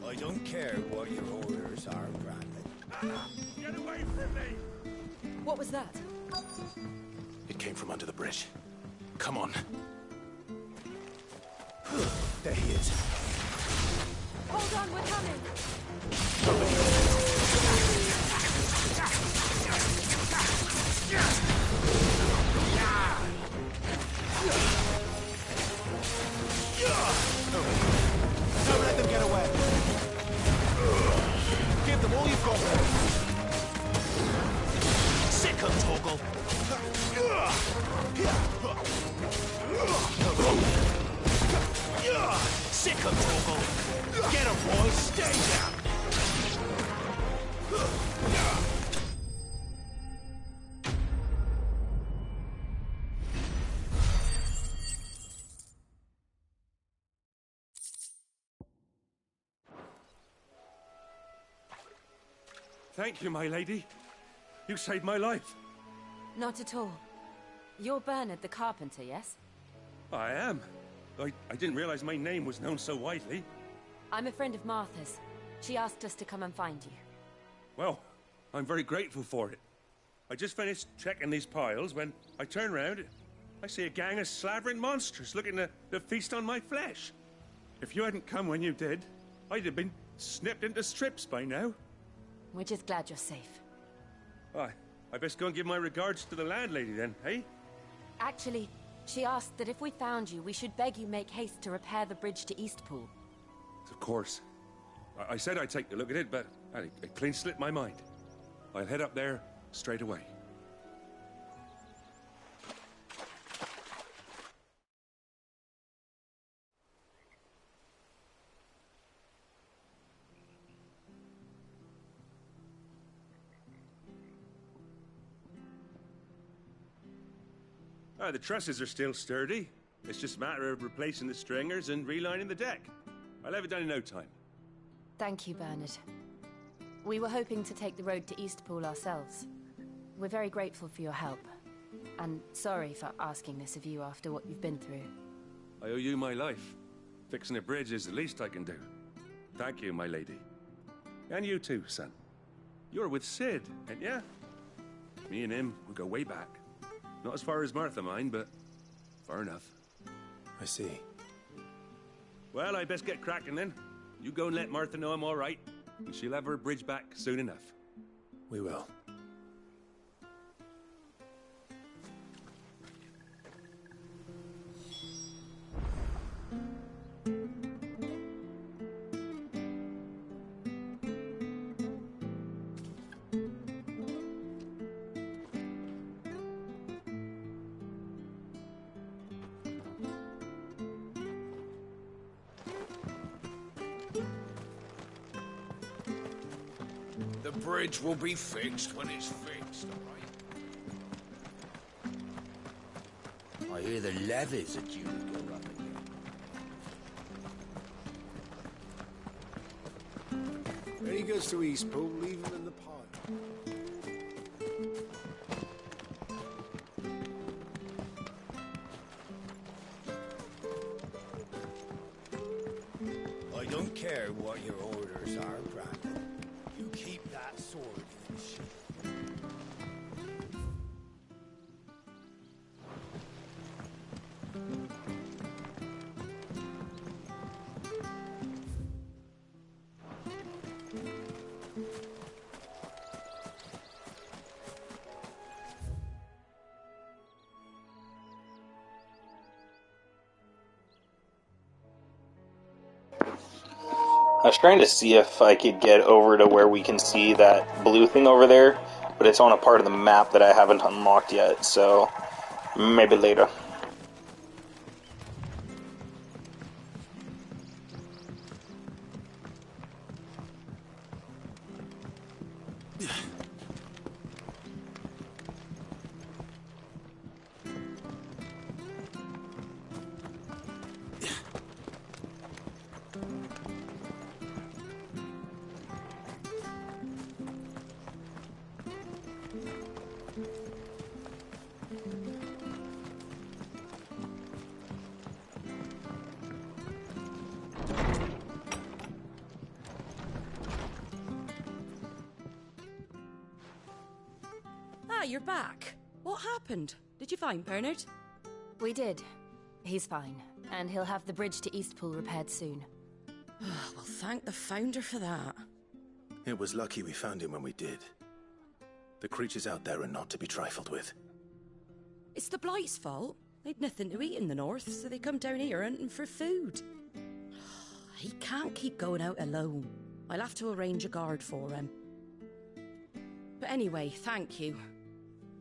I don't care what your orders are, Granley. Get away from me! What was that? It came from under the bridge. Come on. There he is. Hold on, we're coming! Don't let them get away. Give them all you've got. Sick 'em, Torgal. Sick 'em, Torgal. Get 'em, boys. Stay down. Thank you, my lady. You saved my life. Not at all. You're Bernard the carpenter, yes? I am. I didn't realize my name was known so widely. I'm a friend of Martha's. She asked us to come and find you. Well, I'm very grateful for it. I just finished checking these piles when I turn around. I see a gang of slavering monsters looking to feast on my flesh. If you hadn't come when you did, I'd have been snipped into strips by now. We're just glad you're safe. I best go and give my regards to the landlady then, eh? Actually, she asked that if we found you, we should beg you make haste to repair the bridge to Eastpool. Of course. I said I'd take a look at it, but it clean slipped my mind. I'll head up there straight away. The trusses are still sturdy. It's just a matter of replacing the stringers and relining the deck. I'll have it done in no time. Thank you, Bernard. We were hoping to take the road to Eastpool ourselves. We're very grateful for your help. And sorry for asking this of you after what you've been through. I owe you my life. Fixing a bridge is the least I can do. Thank you, my lady. And you too, son. You're with Sid, ain't ya? Me and him, we go way back. Not as far as Martha, mind, but far enough. I see. Well, I best get cracking then. You go and let Martha know I'm all right, and she'll have her bridge back soon enough. We will. The bridge will be fixed when it's fixed, all right? I hear the levies are due to go up again. When he goes to Eastpool, leave him in the pile. I don't care what your orders are, Brandon. You keep that sword in his sheath. I was trying to see if I could get over to where we can see that blue thing over there, but it's on a part of the map that I haven't unlocked yet, so maybe later. Ah, you're back. What happened? Did you find Bernard? We did. He's fine, and he'll have the bridge to Eastpool repaired soon. Well, thank the Founder for that. It was lucky we found him when we did. The creatures out there are not to be trifled with. It's the Blight's fault. They'd nothing to eat in the north, so they come down here hunting for food. He can't keep going out alone. I'll have to arrange a guard for him. But anyway, thank you.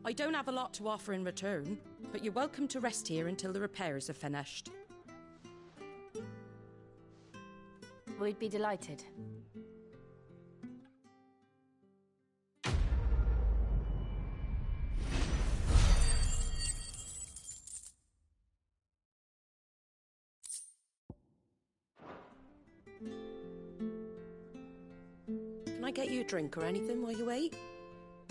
I don't have a lot to offer in return, but you're welcome to rest here until the repairs are finished. We'd be delighted. Can I get you a drink or anything while you wait?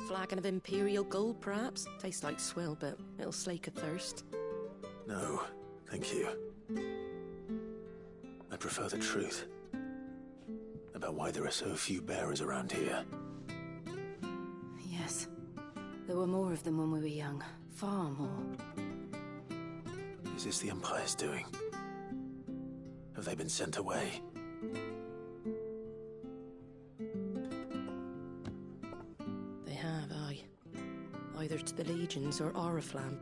Flagon of Imperial Gold, perhaps? Tastes like swill, but it'll slake a thirst. No, thank you. I prefer the truth about why there are so few bearers around here. Yes. There were more of them when we were young. Far more. Is this the Empire's doing? Have they been sent away? They have, aye. Either to the Legions or Oriflamme.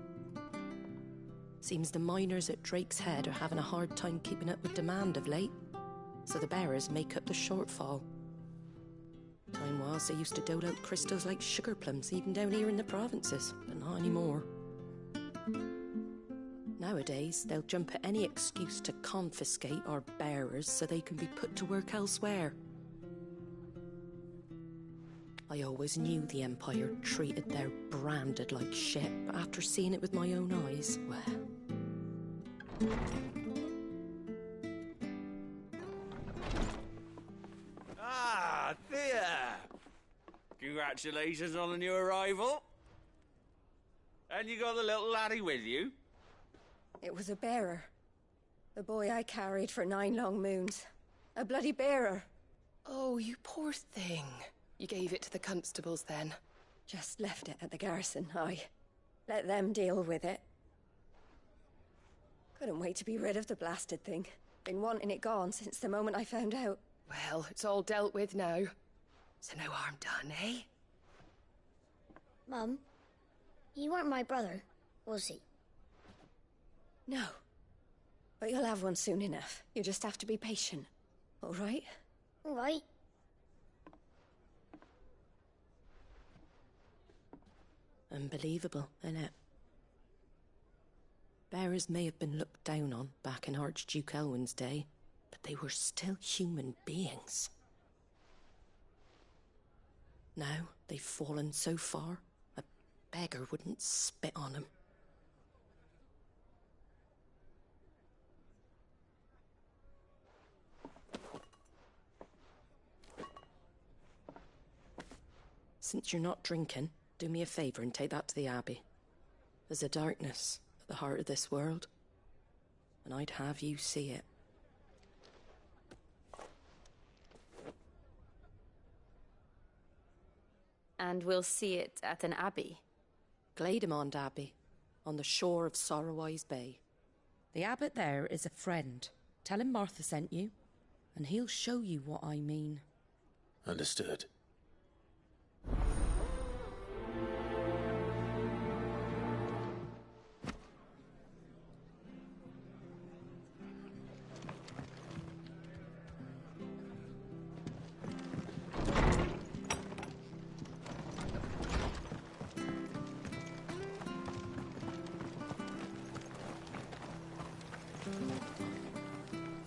Seems the miners at Drake's Head are having a hard time keeping up with demand of late, so the bearers make up the shortfall. Time was they used to dole out crystals like sugar plums even down here in the provinces, but not anymore. Nowadays, they'll jump at any excuse to confiscate our bearers so they can be put to work elsewhere. I always knew the Empire treated their branded like shit, but after seeing it with my own eyes, well... Ah, Thea! Congratulations on the new arrival. And you got the little laddie with you? It was a bearer. The boy I carried for 9 long moons. A bloody bearer. Oh, you poor thing. You gave it to the constables then? Just left it at the garrison, aye. Let them deal with it. Couldn't wait to be rid of the blasted thing. Been wanting it gone since the moment I found out. Well, it's all dealt with now. So no harm done, eh? Mum, you weren't my brother, was he? No. But you'll have one soon enough. You just have to be patient. All right? All right. Unbelievable, innit? Bearers may have been looked down on back in Archduke Elwin's day, but they were still human beings. Now they've fallen so far, a beggar wouldn't spit on them. Since you're not drinking, do me a favour and take that to the Abbey. There's a darkness at the heart of this world, and I'd have you see it. And we'll see it at an abbey? Glademond Abbey, on the shore of Sorrowwise Bay. The abbot there is a friend. Tell him Martha sent you, and he'll show you what I mean. Understood.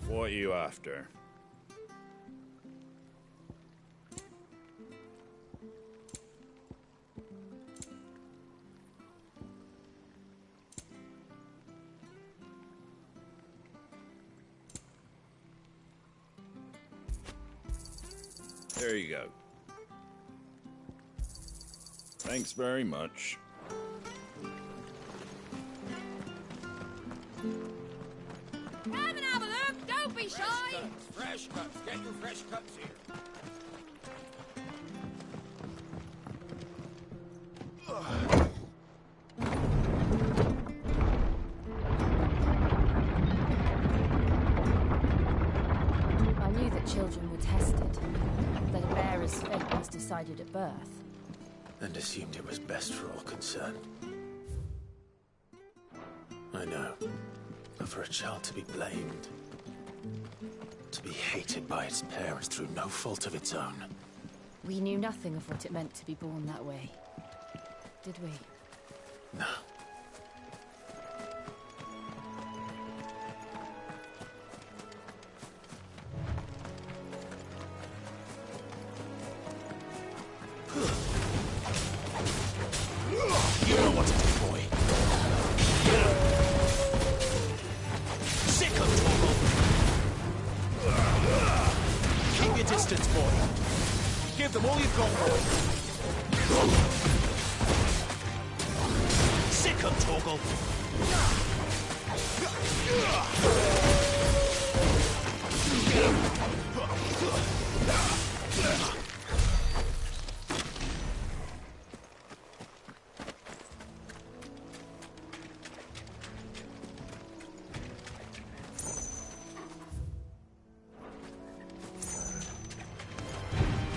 What are you after? There you go. Thanks very much. Come and have a look, don't be shy! Fresh cuts. Get your fresh cuts here. I knew that children were tested, that a bearer's fate was decided at birth. And assumed it was best for all concerned. I know. But for a child to be blamed, to be hated by its parents through no fault of its own. We knew nothing of what it meant to be born that way, did we? No. You know what to do, boy. Sick of trouble. Keep your distance, boy. Give them all you've got, boy. Sick of Torgal.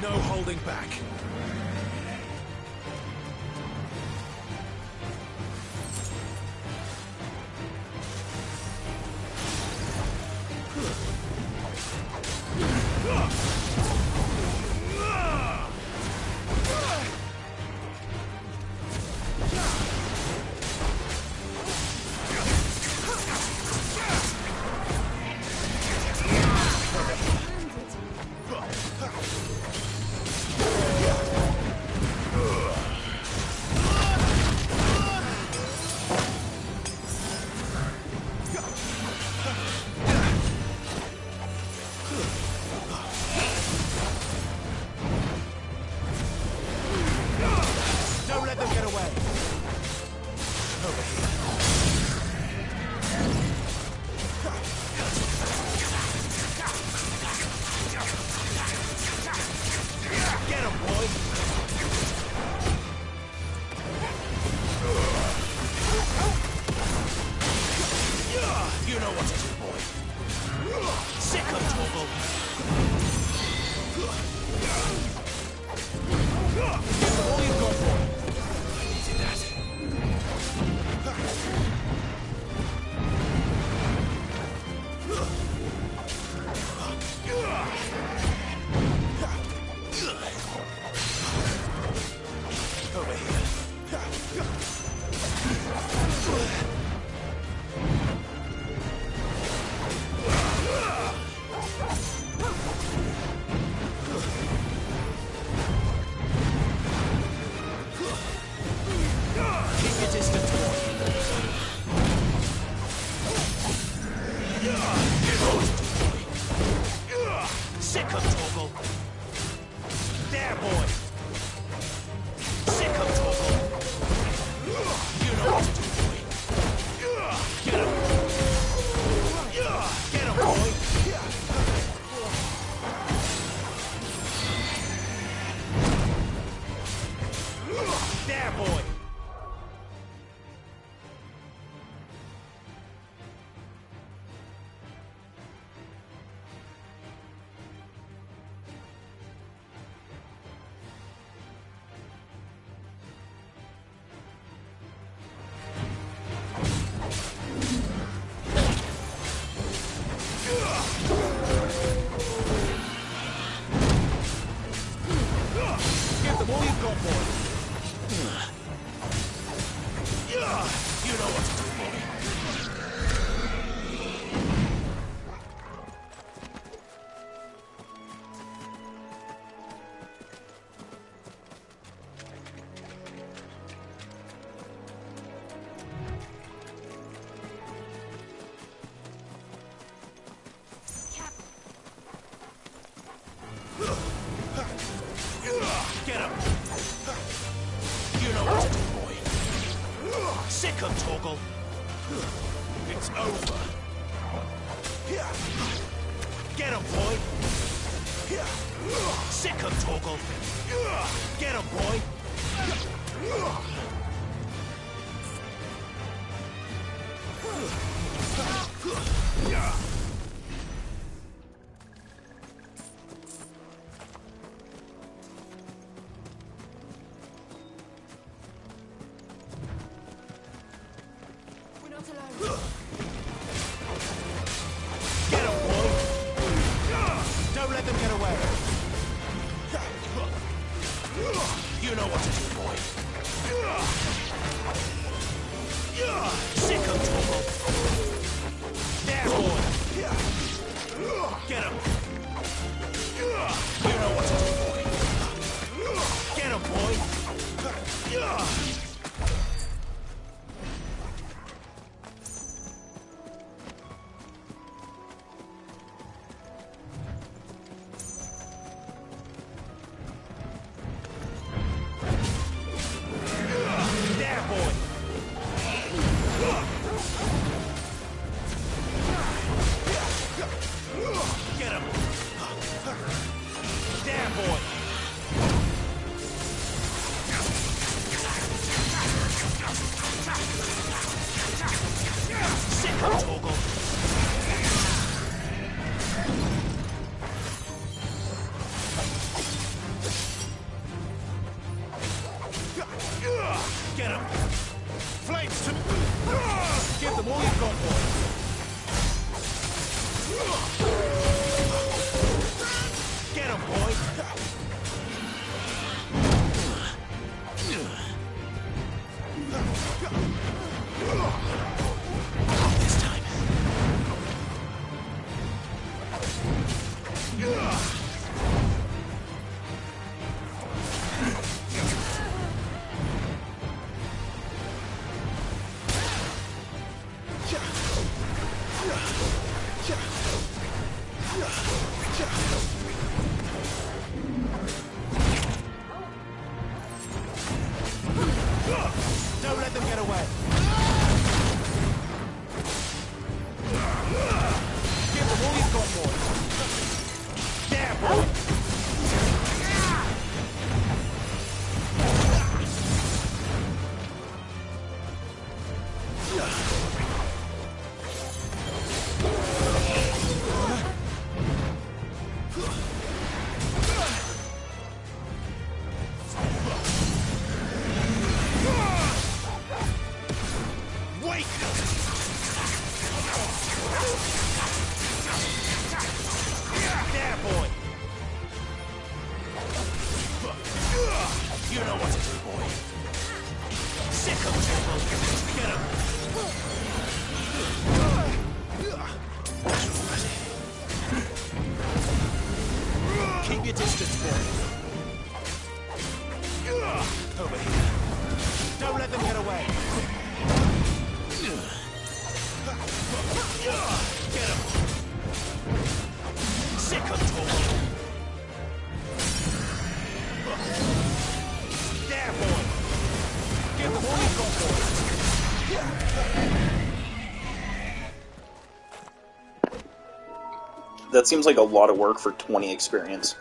No holding back. Sick 'em, Torgal. It's over. Get him, boy. Sick 'em, Torgal. Get him, boy. We're not alone. Get him, boy. Don't let them get away. You know what to do, boy. Sick 'em, Torgal. There, boy. Get him. You know what to do, boy. Get him, boy. There, boy. Get him. There, boy. Sick 'em, Torgal. Get him. Flames to... Give them all you've got, boy. Get him, boy. This time. Don't let them get away. Give them all you've got, boy. There, boy. Wake! There, boy. You know what to do, boy. Sick 'em, Torgal. Get him. Keep your distance, boy. Over here. Don't let them get away. Get him. Sick 'em, Torgal. There, boy. Give them all you've got, boy. That seems like a lot of work for 20 experience.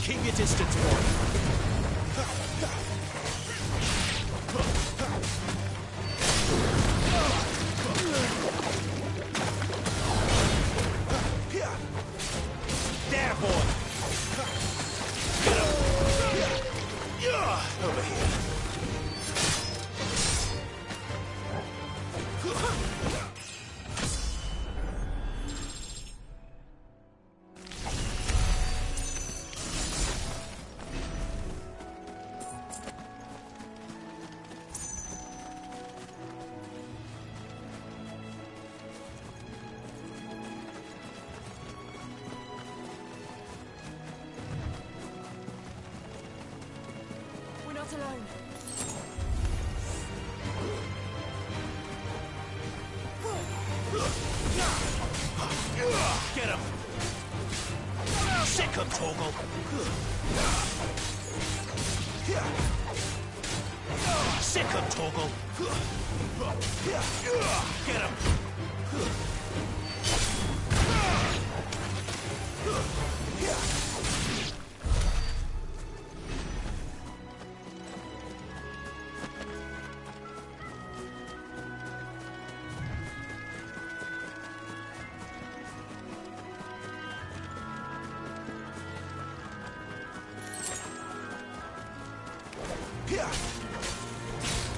Keep your distance, boy. There, boy. Get him. Over here. not alone. Get him! Sick him, Torgal! Sick him, Torgal! Get him!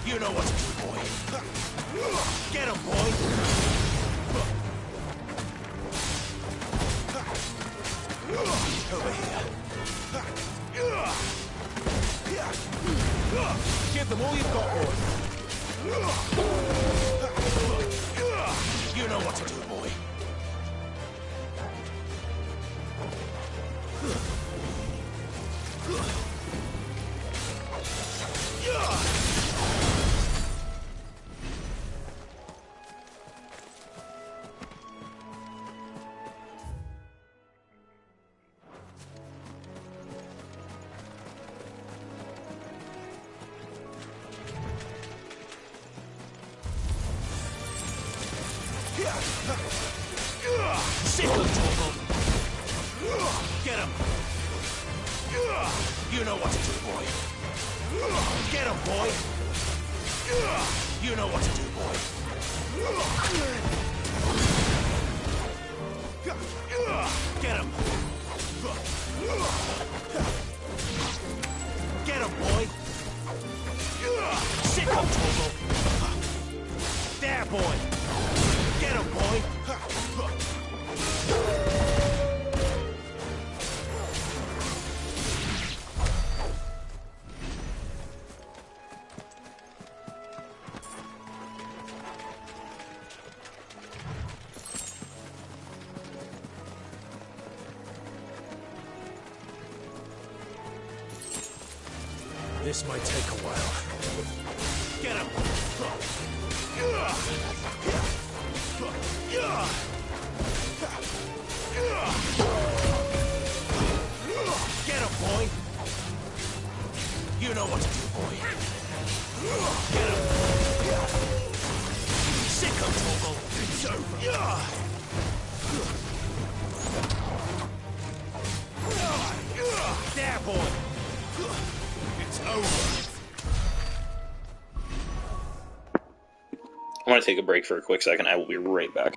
You know what to do, boy. Get him, boy. Over here. Give them all you've got, boy. You know what to do, boy. Sick of Torgal. Get him. You know what to do, boy. Get him, boy. You know what to do, boy. Get him. Get him, boy. Sick of Torgal. There, boy. Get him, boy. This might take a while. Get him! Get him, boy! You know what to do, boy. Get him! Sick him, Torgal! It's over! There, boy! It's over! I'm going to take a break for a quick second. I will be right back.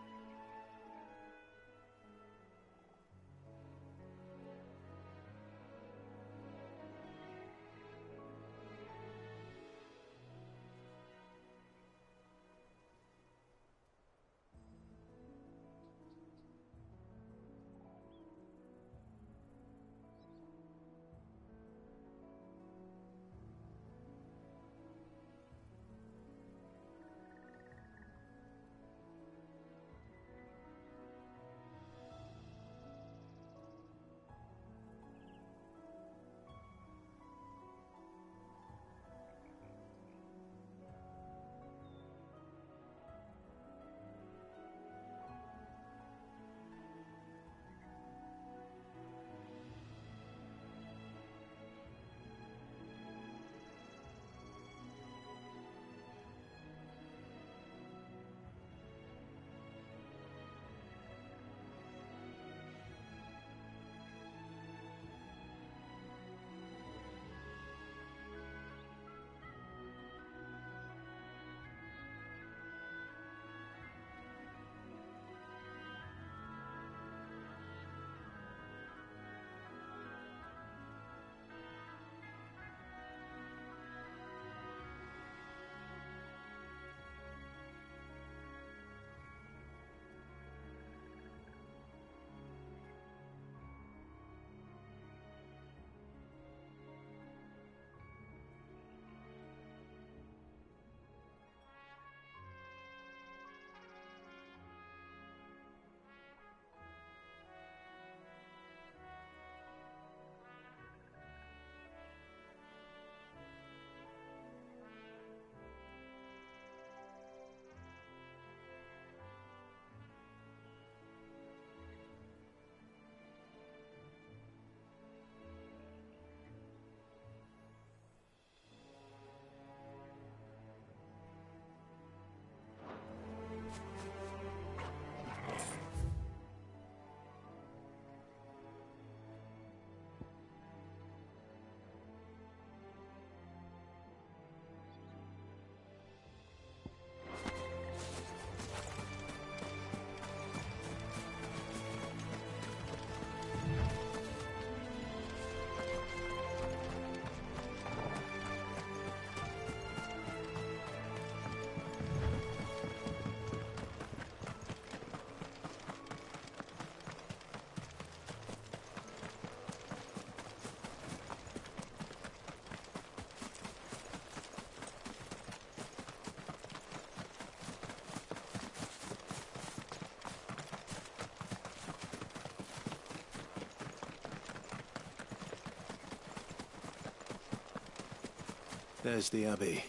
There's the Abbey.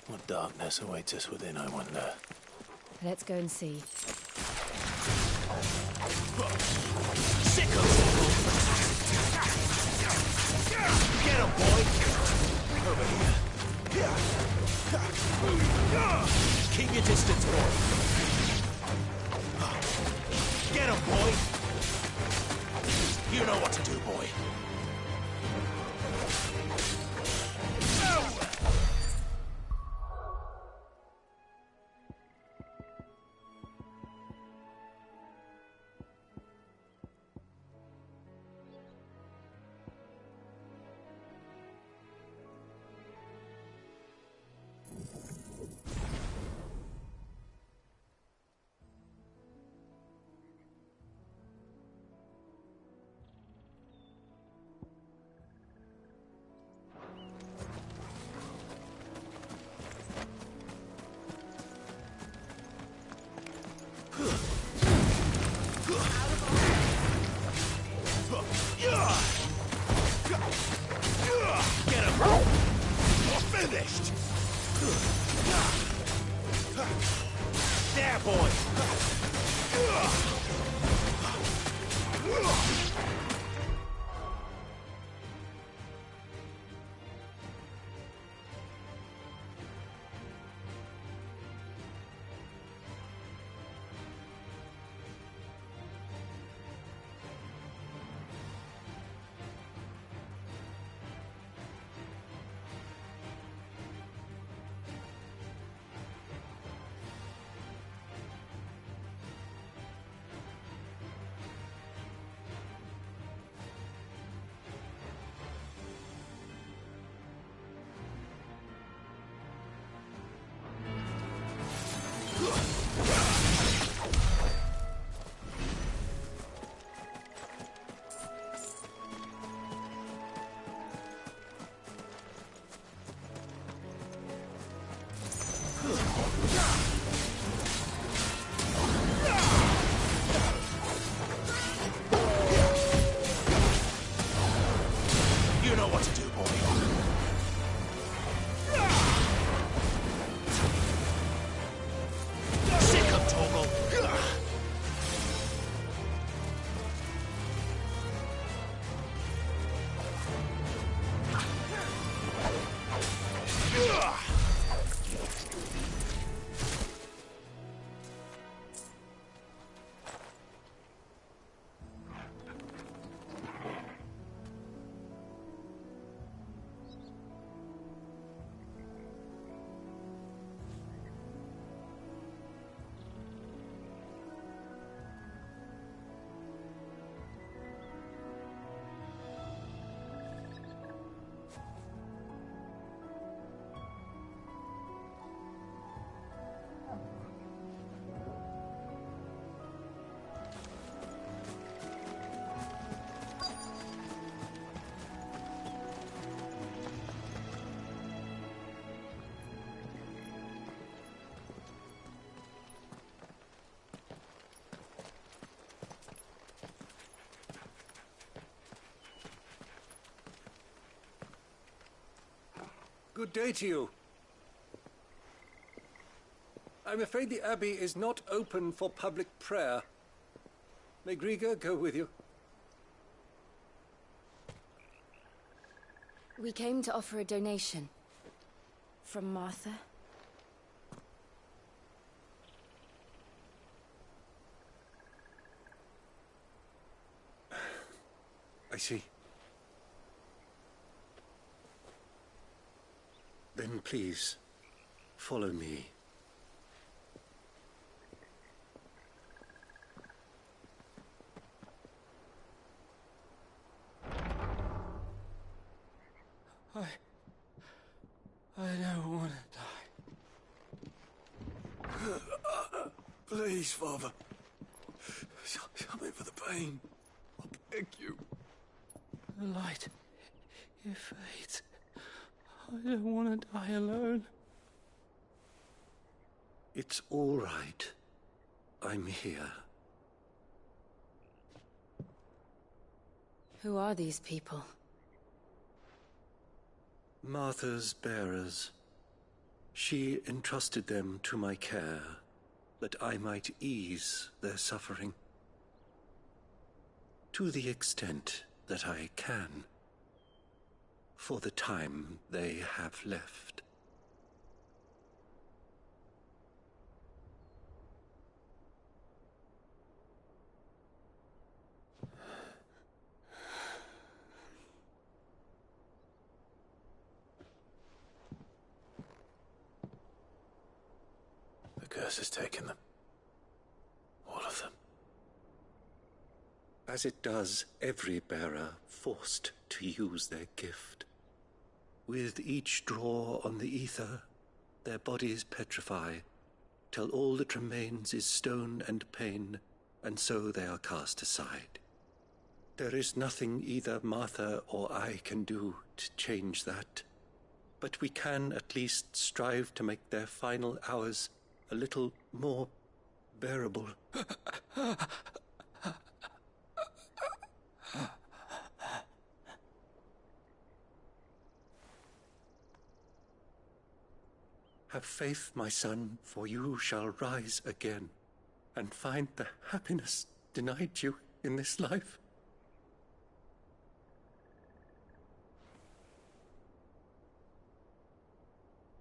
What darkness awaits us within, I wonder? Let's go and see. Sicko! Get him, boy! Over here. Keep your distance, boy. Get him, boy! You know what to do, boy. Get him! You're finished! There, boy! You know what to do, boy. Sick of Toggle. Good day to you. I'm afraid the Abbey is not open for public prayer. May Grieger go with you? We came to offer a donation. From Martha. I see. Then please, follow me. I don't want to die. Please, Father. Something for the pain. I beg you. The light, it fades. I don't want to die alone. It's all right. I'm here. Who are these people? Martha's bearers. She entrusted them to my care, that I might ease their suffering. To the extent that I can, for the time they have left. The curse has taken them. All of them. As it does every bearer forced to use their gift. With each draw on the ether, their bodies petrify, till all that remains is stone and pain, and so they are cast aside. There is nothing either Martha or I can do to change that, but we can at least strive to make their final hours a little more bearable. Have faith, my son, for you shall rise again and find the happiness denied you in this life.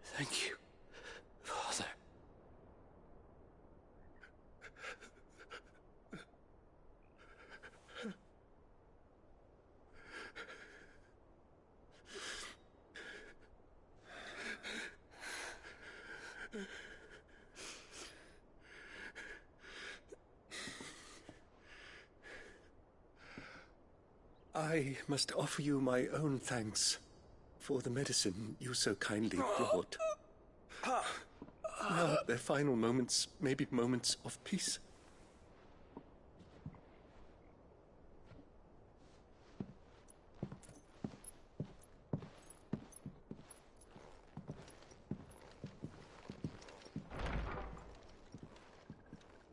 Thank you, Father. I must offer you my own thanks for the medicine you so kindly brought. Now their final moments may be moments of peace.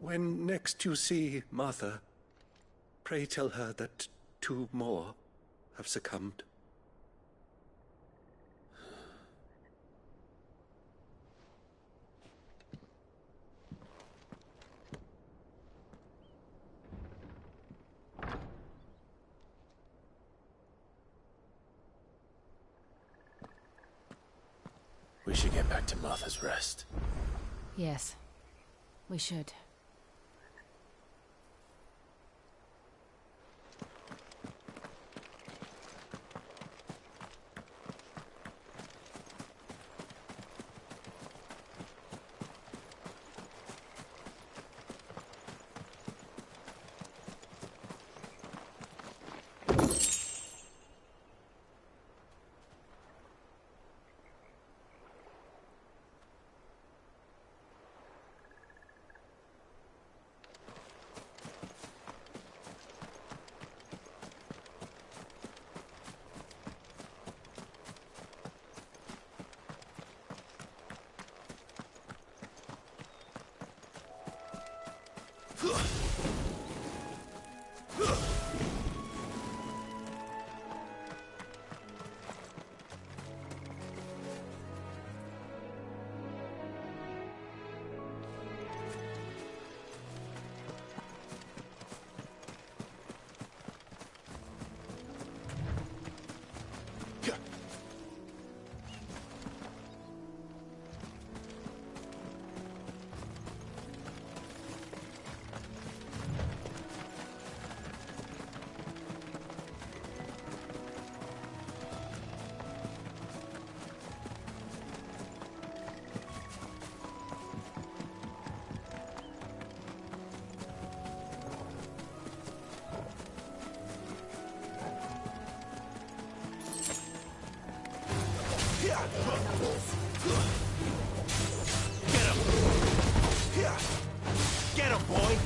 When next you see Martha, pray tell her that 2 more have succumbed. We should get back to Martha's Rest. Yes, we should. Get him, boy!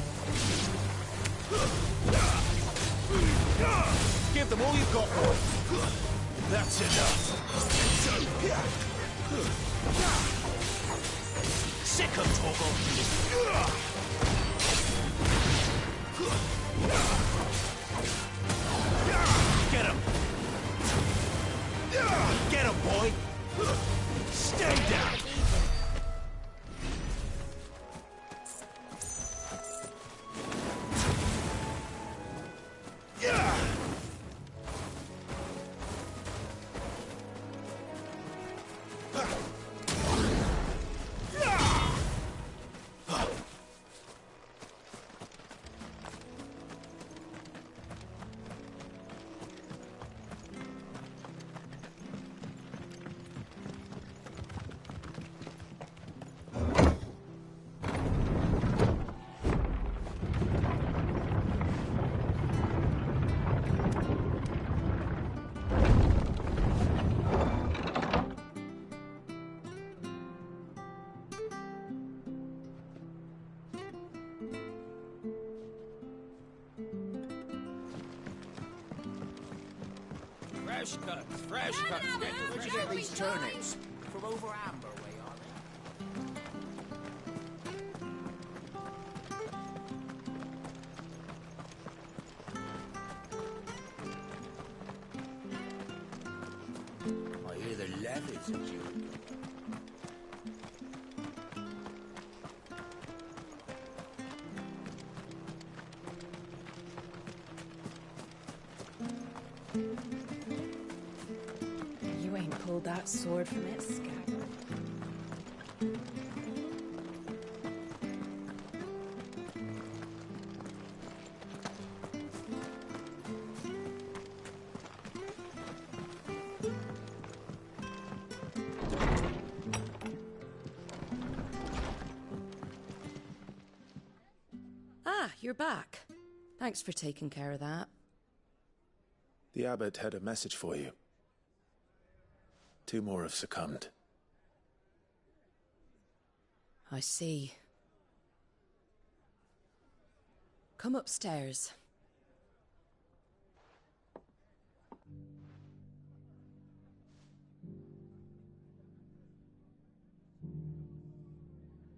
Give them all you've got, boy. That's enough. Sick of Torgal. Get him! Get him, boy! Stay down! Fresh cuts. Where'd you get these turnips? From over Amber way, are they? I hear the levies are due. Pulled that sword from its scabbard. Ah, you're back. Thanks for taking care of that. The abbot had a message for you. 2 more have succumbed. I see. Come upstairs.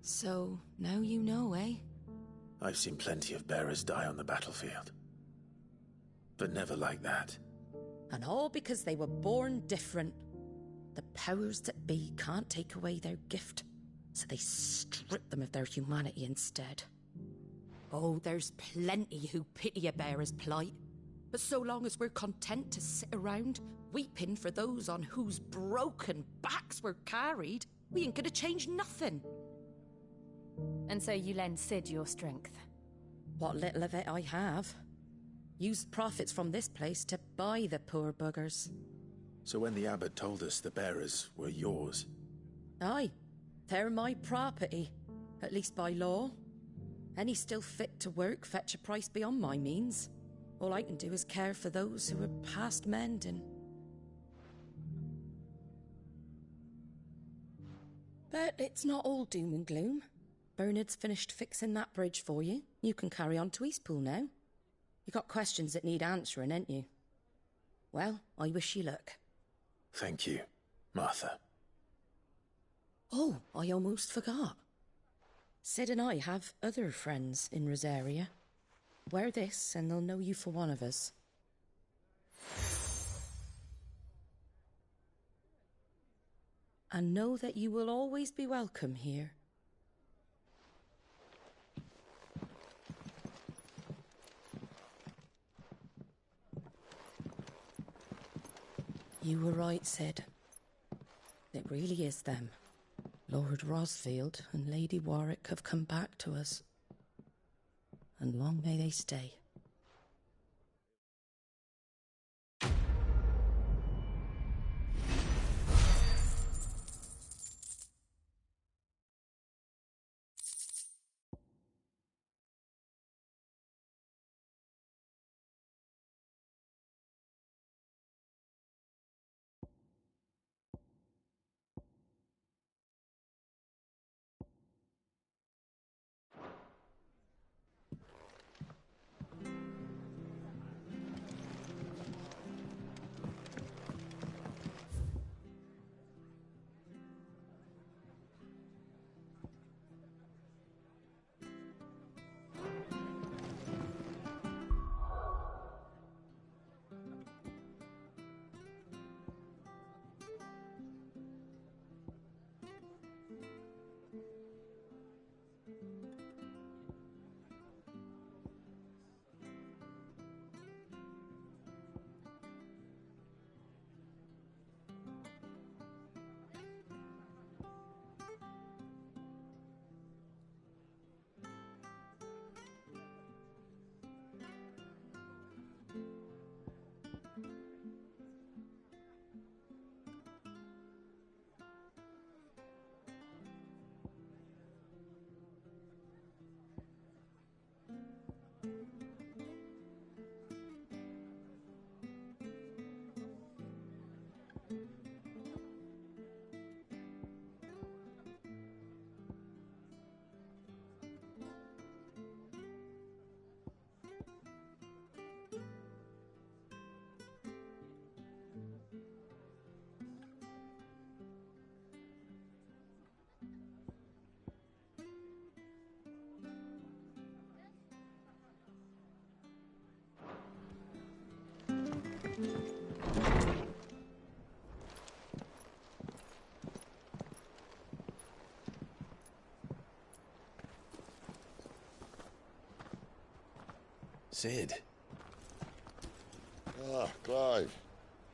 So, now you know, eh? I've seen plenty of bearers die on the battlefield. But never like that. And all because they were born different. The powers that be can't take away their gift, so they strip them of their humanity instead. Oh, there's plenty who pity a bearer's plight, but so long as we're content to sit around, weeping for those on whose broken backs we're carried, we ain't gonna change nothing. And so you lend Sid your strength? What little of it I have. Used profits from this place to buy the poor buggers. So when the abbot told us the bearers were yours... Aye, they're my property, at least by law. Any still fit to work fetch a price beyond my means. All I can do is care for those who are past mending. But it's not all doom and gloom. Bernard's finished fixing that bridge for you. You can carry on to Eastpool now. You got questions that need answering, ain't you? Well, I wish you luck. Thank you, Martha. Oh, I almost forgot. Sid and I have other friends in Rosaria. Wear this and they'll know you for one of us. And know that you will always be welcome here. You were right, Sid. It really is them. Lord Rosfield and Lady Warwick have come back to us. And long may they stay. Sid. Ah, Clive.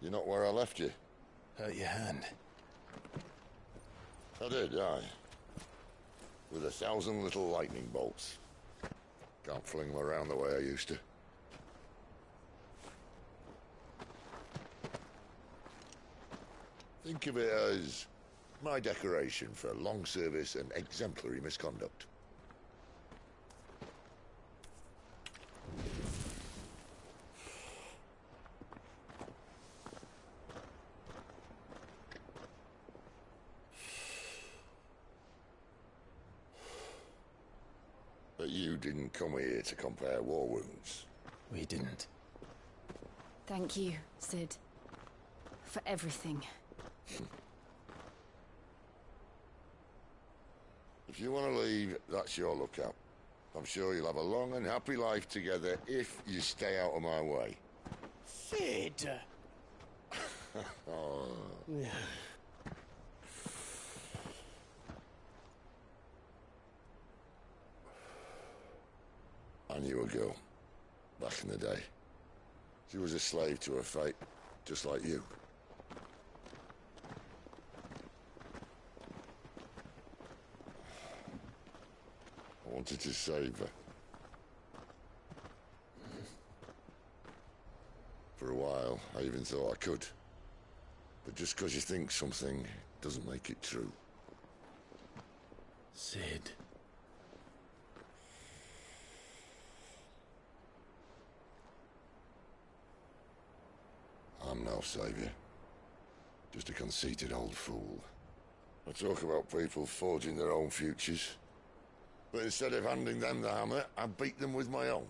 You're not where I left you. Hurt your hand. I did, aye. With 1,000 little lightning bolts. Can't fling them around the way I used to. Think of it as my decoration for long service and exemplary misconduct. But you didn't come here to compare war wounds. We didn't. Thank you, Sid. For everything. If you want to leave, that's your lookout. I'm sure you'll have a long and happy life together if you stay out of my way. Sid! Oh. I knew a girl, back in the day. She was a slave to her fate, just like you. I wanted to save her. For a while, I even thought I could. But just because you think something doesn't make it true. Sid. I'm no savior. Just a conceited old fool. I talk about people forging their own futures. But instead of handing them the hammer, I beat them with my own.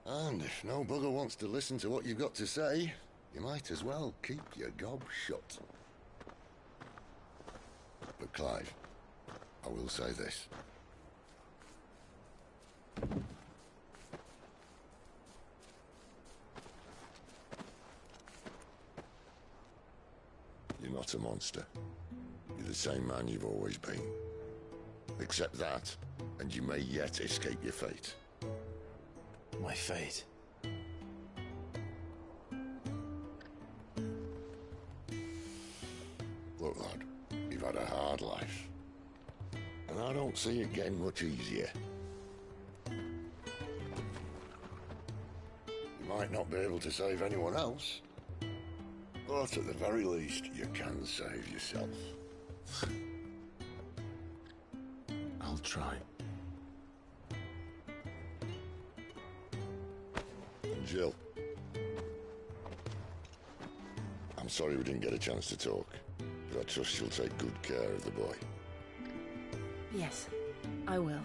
And if no bugger wants to listen to what you've got to say, you might as well keep your gob shut. But Clive, I will say this. You're not a monster. You're the same man you've always been. Accept that, and you may yet escape your fate. My fate? Look, lad, you've had a hard life. And I don't see it getting much easier. You might not be able to save anyone else, but at the very least, you can save yourself. I'll try. And Jill, I'm sorry we didn't get a chance to talk, but I trust you'll take good care of the boy. Yes, I will.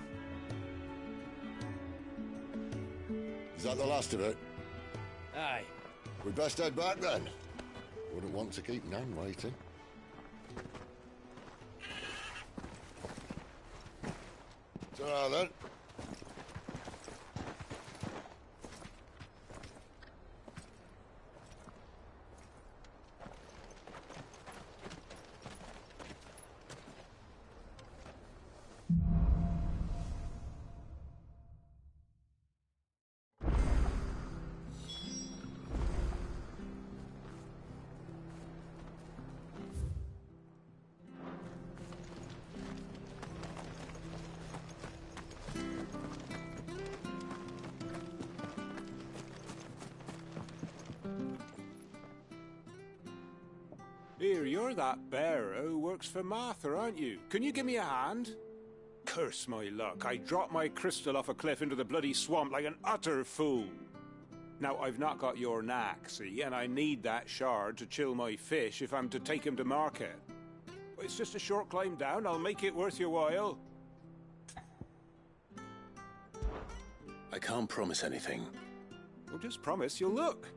Is that the last of it? Aye. We'd best head back then. Wouldn't want to keep Nan waiting. Ta-ra then. Here, you're that bearer who works for Martha, aren't you? Can you give me a hand? Curse my luck, I dropped my crystal off a cliff into the bloody swamp like an utter fool. Now, I've not got your knack, see, and I need that shard to chill my fish if I'm to take him to market. It's just a short climb down, I'll make it worth your while. I can't promise anything. Well, just promise you'll look.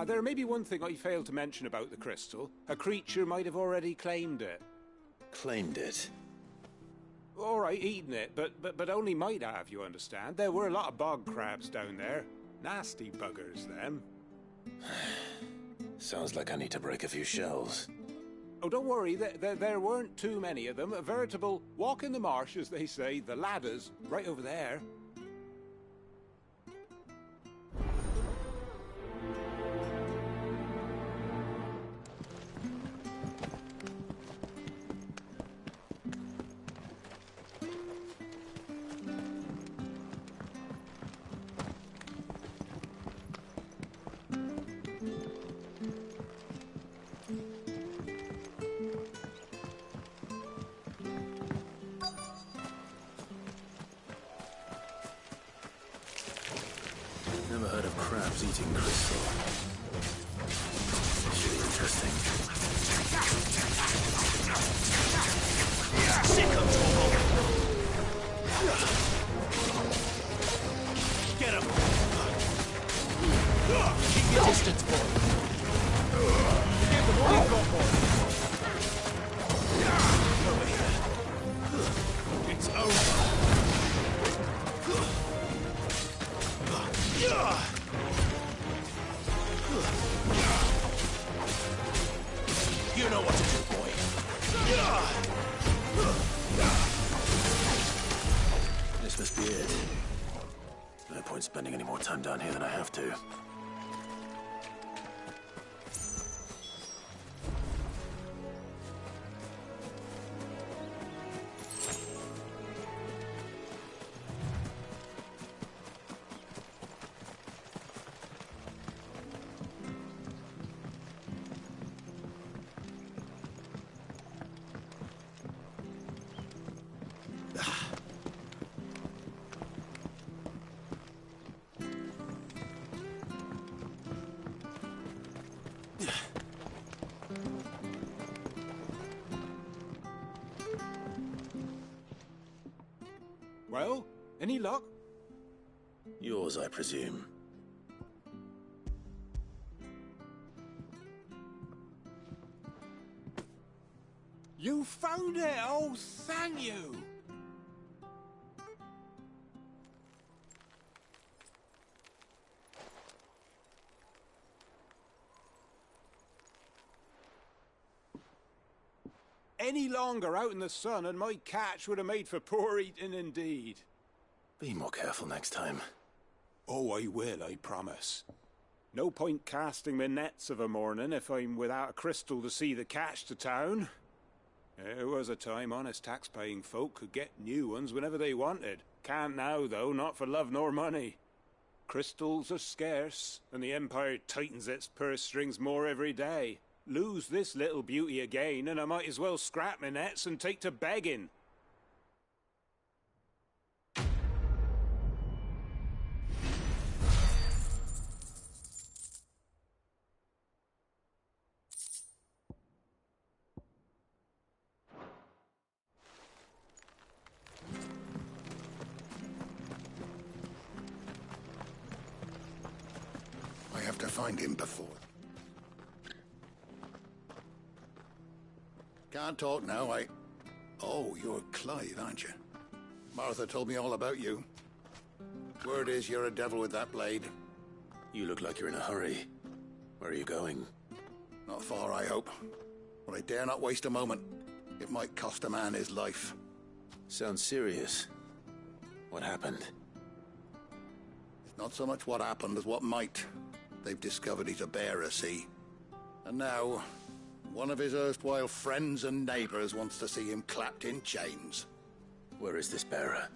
There may be one thing I failed to mention about the crystal. A creature might have already claimed it. Claimed it? All right, eaten it, but only might have, you understand. There were a lot of bog crabs down there. Nasty buggers, them. Sounds like I need to break a few shells. Oh, don't worry, there weren't too many of them. A veritable walk in the marsh, as they say, the ladders, right over there. Never heard of crabs eating crystal. Should be interesting. Sick of Torgal! Get him! Keep your distance, boy. Give them all you've got, boy. Over here. It's over. You know what to do, boy. This must be it. No point spending any more time down here than I have to. Well, any luck? Yours, I presume. You found it! Oh, thank you! Any longer out in the sun and my catch would have made for poor eating indeed. Be more careful next time. Oh, I will, I promise. No point casting my nets of a morning if I'm without a crystal to see the catch to town. There was a time honest tax-paying folk could get new ones whenever they wanted. Can't now, though, not for love nor money. Crystals are scarce, and the Empire tightens its purse strings more every day. Lose this little beauty again, and I might as well scrap my nets and take to begging. I have to find him before. Can't talk now, Oh, you're Clive, aren't you? Martha told me all about you. Word is you're a devil with that blade. You look like you're in a hurry. Where are you going? Not far, I hope. But I dare not waste a moment. It might cost a man his life. Sounds serious. What happened? It's not so much what happened as what might. They've discovered he's a bearer, see? And now, one of his erstwhile friends and neighbors wants to see him clapped in chains. Where is this bearer?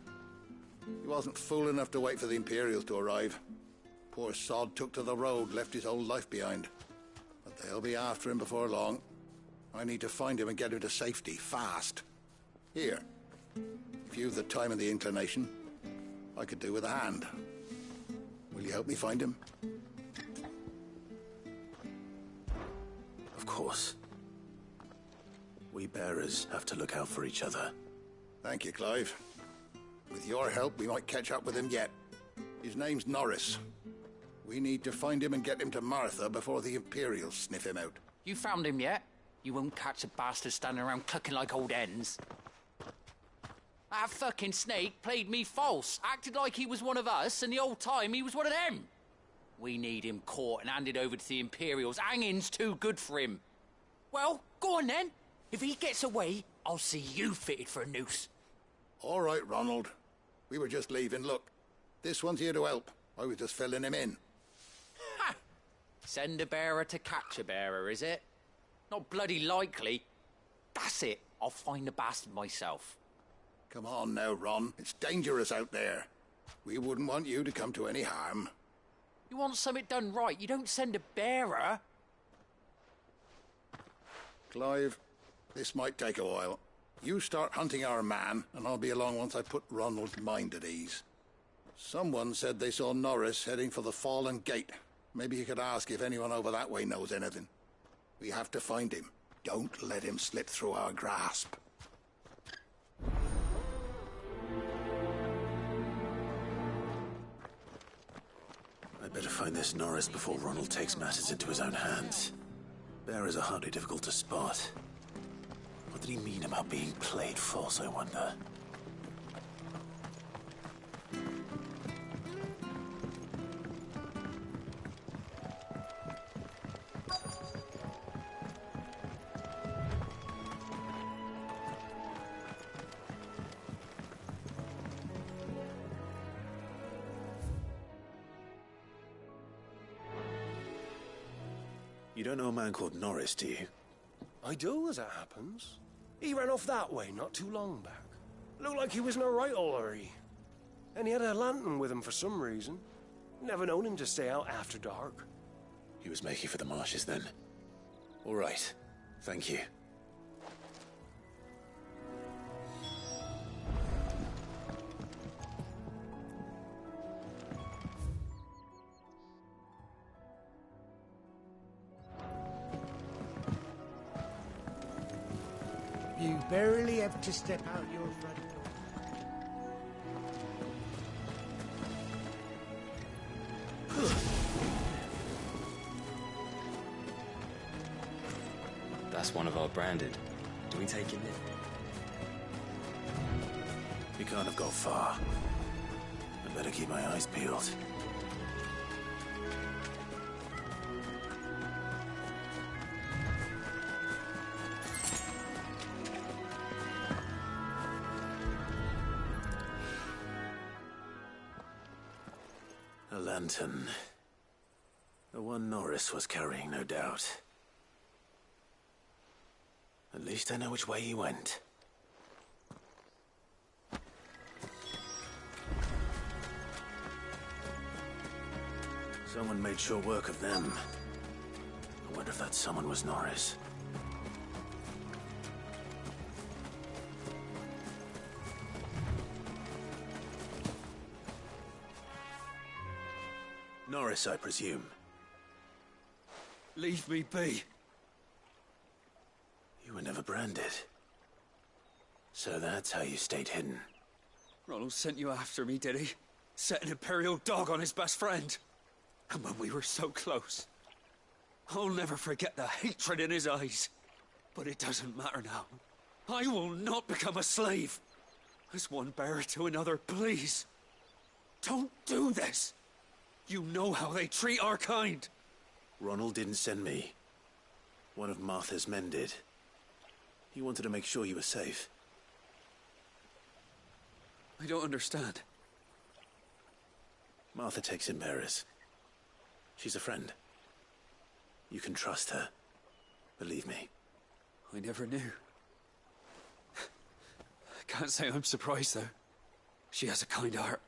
He wasn't fool enough to wait for the Imperials to arrive. Poor sod took to the road, left his whole life behind. But they'll be after him before long. I need to find him and get him to safety, fast. Here, if you've the time and the inclination, I could do with a hand. Will you help me find him? Of course. We bearers have to look out for each other. Thank you, Clive. With your help, we might catch up with him yet. His name's Norris. We need to find him and get him to Martha before the Imperials sniff him out. You found him yet? You won't catch a bastard standing around clucking like old hens. That fucking snake played me false, acted like he was one of us, and the whole time he was one of them. We need him caught and handed over to the Imperials. Hanging's too good for him. Well, go on then. If he gets away, I'll see you fitted for a noose. All right, Ronald. We were just leaving. Look, this one's here to help. I was just filling him in. Ha! Send a bearer to catch a bearer, is it? Not bloody likely. That's it. I'll find the bastard myself. Come on now, Ron. It's dangerous out there. We wouldn't want you to come to any harm. You want something done right, you don't send a bearer. Clive, this might take a while. You start hunting our man, and I'll be along once I put Ronald's mind at ease. Someone said they saw Norris heading for the Fallen Gate. Maybe you could ask if anyone over that way knows anything. We have to find him. Don't let him slip through our grasp. I'd better find this Norris before Ronald takes matters into his own hands. Bearers are hardly difficult to spot. What did he mean about being played false, I wonder? You don't know a man called Norris, do you? I do, as it happens. He ran off that way not too long back. Looked like he was in a right old hurry. And he had a lantern with him for some reason. Never known him to stay out after dark. He was making for the marshes then. All right. Thank you. You barely have to step out your front door. That's one of our branded. Do we take him in? He can't have got far. I better keep my eyes peeled. A lantern. The one Norris was carrying, no doubt. At least I know which way he went. Someone made sure work of them. I wonder if that someone was Norris. Norris, I presume. Leave me be. You were never branded. So that's how you stayed hidden. Ronald sent you after me, did he? Set an Imperial dog on his best friend. And when we were so close. I'll never forget the hatred in his eyes. But it doesn't matter now. I will not become a slave. As one bearer to another, please. Don't do this. You know how they treat our kind. Ronald didn't send me. One of Martha's men did. He wanted to make sure you were safe. I don't understand. Martha takes in bearers. She's a friend. You can trust her. Believe me. I never knew. I can't say I'm surprised, though. She has a kind heart.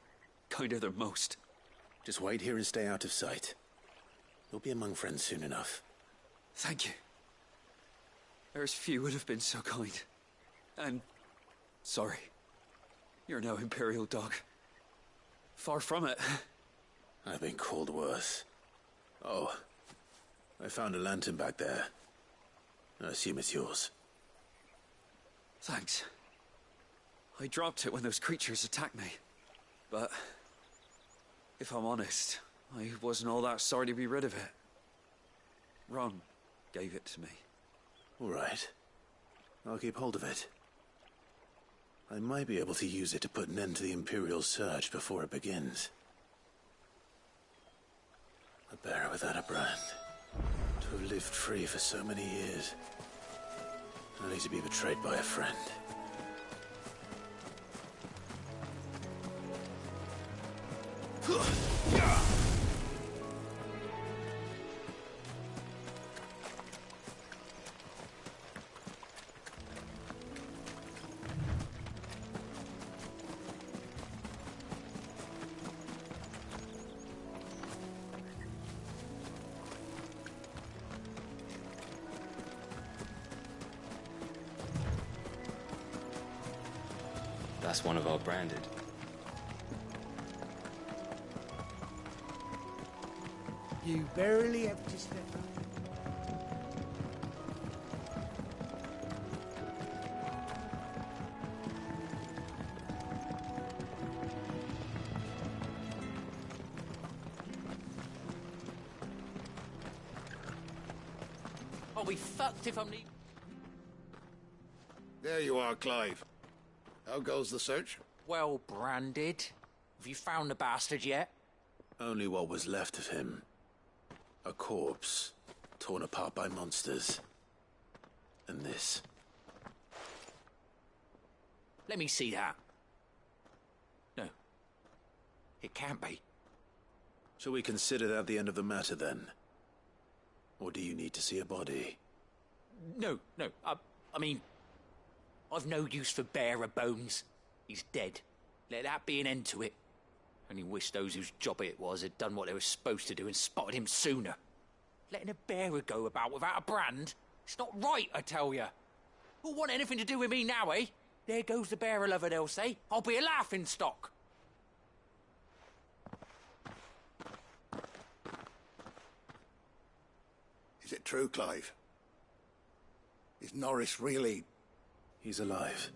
Kinder than most. Just wait here and stay out of sight. You'll be among friends soon enough. Thank you. There's few would have been so kind. And sorry. You're no Imperial dog. Far from it. I've been called worse. Oh, I found a lantern back there. I assume it's yours. Thanks. I dropped it when those creatures attacked me. But if I'm honest, I wasn't all that sorry to be rid of it. Ron gave it to me. All right. I'll keep hold of it. I might be able to use it to put an end to the Imperial surge before it begins. A bearer without a brand. To have lived free for so many years. Only to be betrayed by a friend. That's one of our branded. You barely have to step out. I'll be fucked if I'm need. There you are, Clive. How goes the search? Well branded. Have you found the bastard yet? Only what was left of him. A corpse, torn apart by monsters. And this. Let me see that. No. It can't be. Shall we consider that the end of the matter, then? Or do you need to see a body? No. I mean, I've no use for bearer bones. He's dead. Let that be an end to it. Only wish those whose job it was had done what they were supposed to do and spotted him sooner. Letting a bearer go about without a brand? It's not right, I tell you. Who'll want anything to do with me now, eh? There goes the bearer lover, they'll say. I'll be a laughing stock. Is it true, Clive? Is Norris really... He's alive.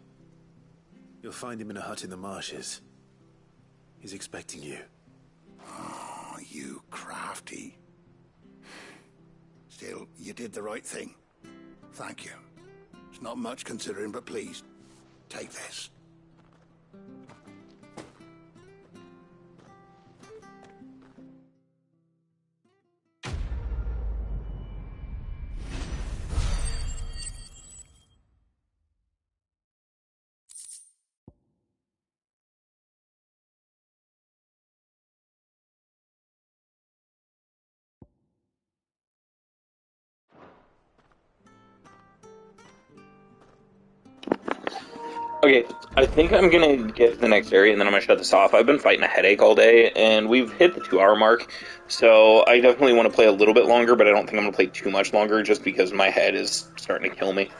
You'll find him in a hut in the marshes. He's expecting you. Oh, you crafty. Still, you did the right thing. Thank you. It's not much considering, but please, take this. Okay, I think I'm gonna get to the next area and then I'm gonna shut this off. I've been fighting a headache all day, and we've hit the 2-hour mark, so I definitely want to play a little bit longer, but I don't think I'm gonna play too much longer just because my head is starting to kill me.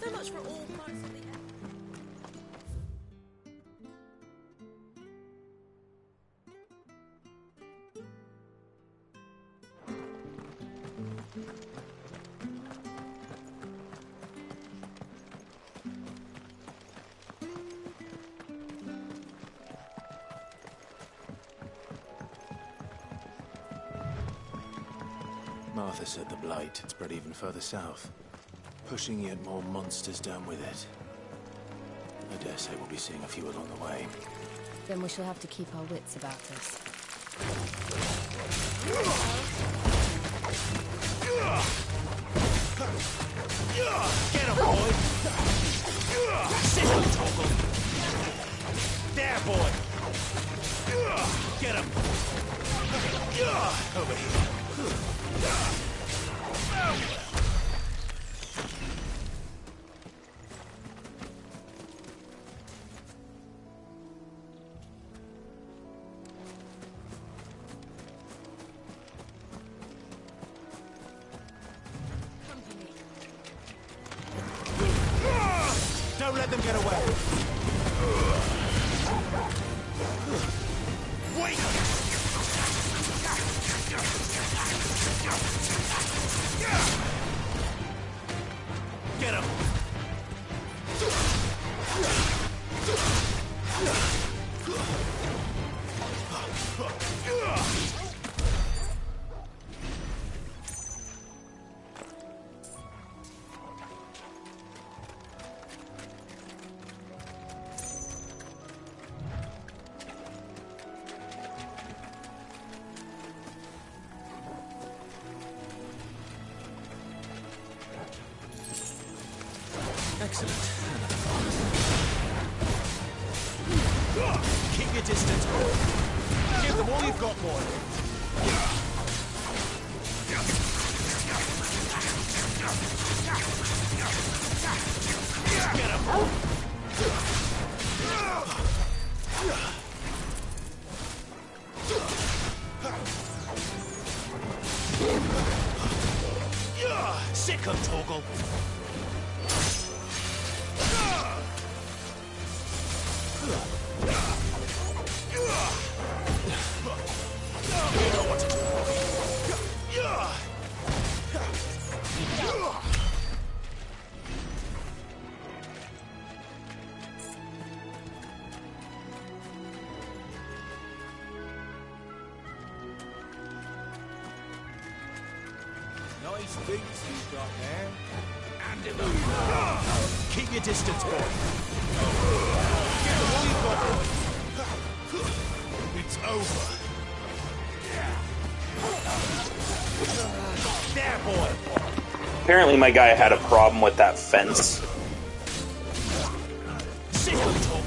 So much for all parts of the air. Martha said the blight had spread even further south, pushing yet more monsters down with it. I dare say we'll be seeing a few along the way. Then we shall have to keep our wits about us. Get him, boy! Sit him, Toggle! There, boy! Get him! Over here. Don't let them get away. Wait! Get him! Excellent. Keep your distance. Give them all you've got, boy. Get him. Sick of Torgal. nice boots you've got there. Hand him up. Keep your distance, boy. Get what you've got, boy. It's over. There, boy. Apparently my guy had a problem with that fence. Sick of talking.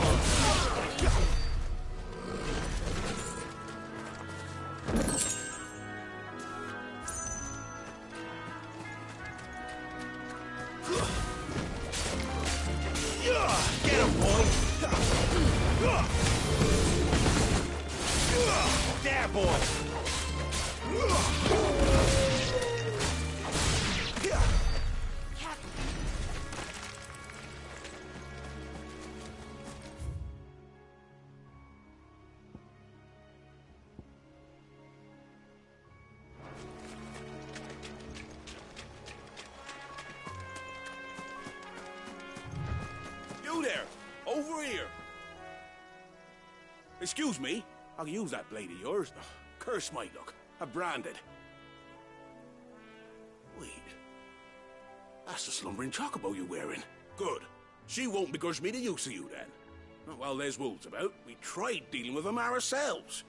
Get him, boy! There, boy! You there! Over here! Excuse me, I can use that blade of yours. Curse my luck. I'm branded. Wait. That's the slumbering chocobo you're wearing. Good. She won't begrudge me the use of you, then. Well, there's wolves about. We tried dealing with them ourselves.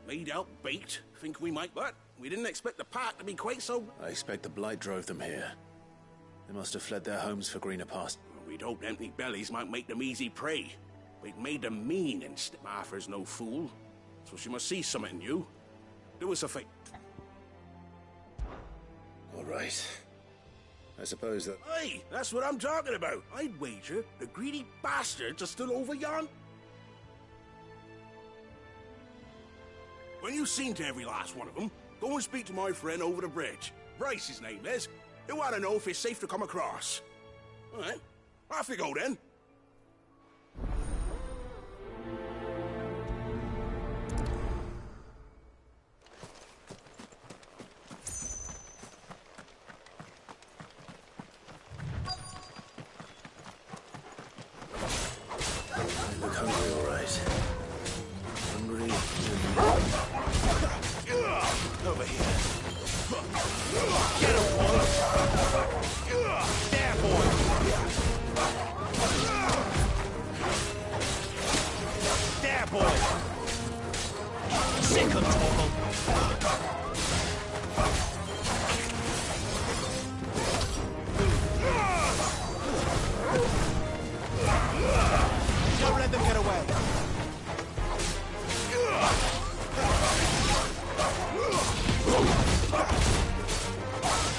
Laid out bait, think we might, but we didn't expect the pack to be quite so... I expect the blight drove them here. They must have fled their homes for greener pastures. We'd hoped empty bellies might make them easy prey. We'd made them mean, and Martha's no fool. So she must see something in you. Do us a favor. All right. I suppose that... Hey, that's what I'm talking about. I'd wager the greedy bastards are still over yon. When you've seen to every last one of them, go and speak to my friend over the bridge. Bryce, his name is. He'll want to know if it's safe to come across. All right, off you go then. Look hungry, all right. Hungry. Over here. Get him, boy. There, boy. There, boy. Sick of trouble. Don't let them get away.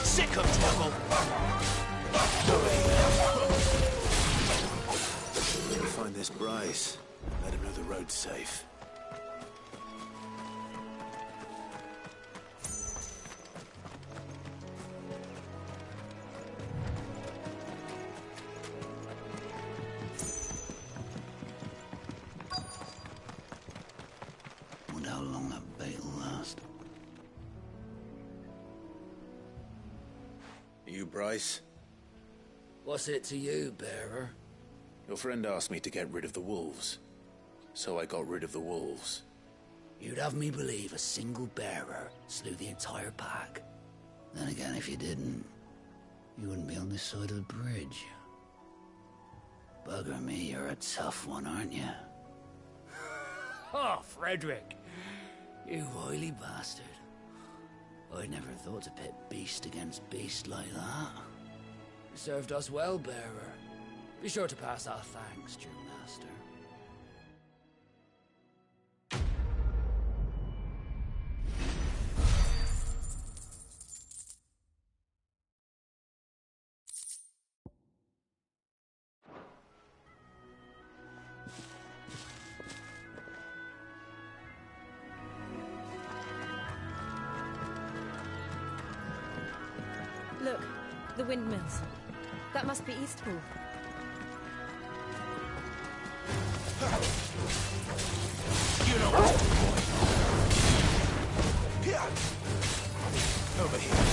Sick of trouble. We'll find this Bryce. Let him know the road's safe. Wonder how long that bait will last. You Bryce? What's it to you, bearer? Your friend asked me to get rid of the wolves. So I got rid of the wolves. You'd have me believe a single bearer slew the entire pack. Then again, if you didn't, you wouldn't be on this side of the bridge. Bugger me, you're a tough one, aren't you? Oh, Frederick. You wily bastard. I never thought to pit beast against beast like that. You served us well, bearer. Be sure to pass our thanks, true master. Look, the windmills. That must be Eastpool. You know what to do, boy. Here. Over here.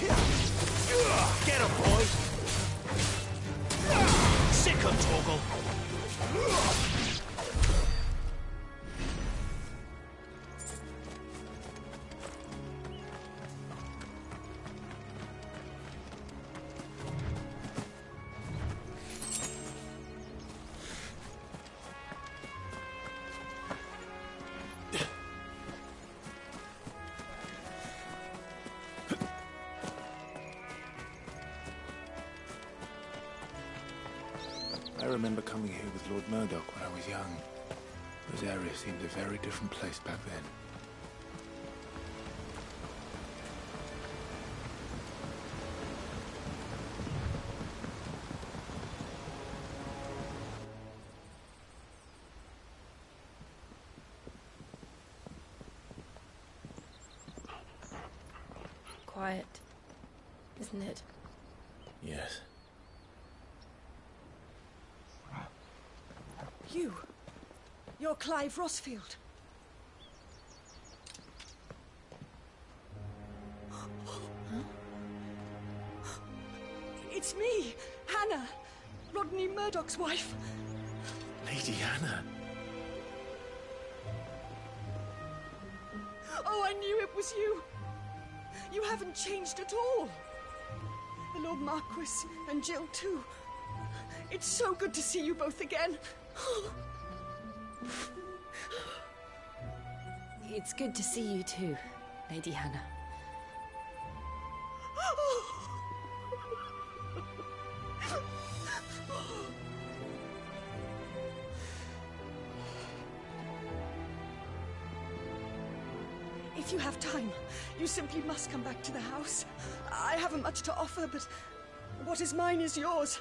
Here. Get him, boy. Sick of Torgal. coming here with Lord Murdoch when I was young. Those areas seemed a very different place back then. Quiet, isn't it? Yes. You're Clive Rossfield. It's me, Hannah, Rodney Murdoch's wife. Lady Hannah. Oh, I knew it was you. You haven't changed at all. The Lord Marquis and Jill too. It's so good to see you both again. It's good to see you too, Lady Hannah. If you have time, you simply must come back to the house. I haven't much to offer, but what is mine is yours.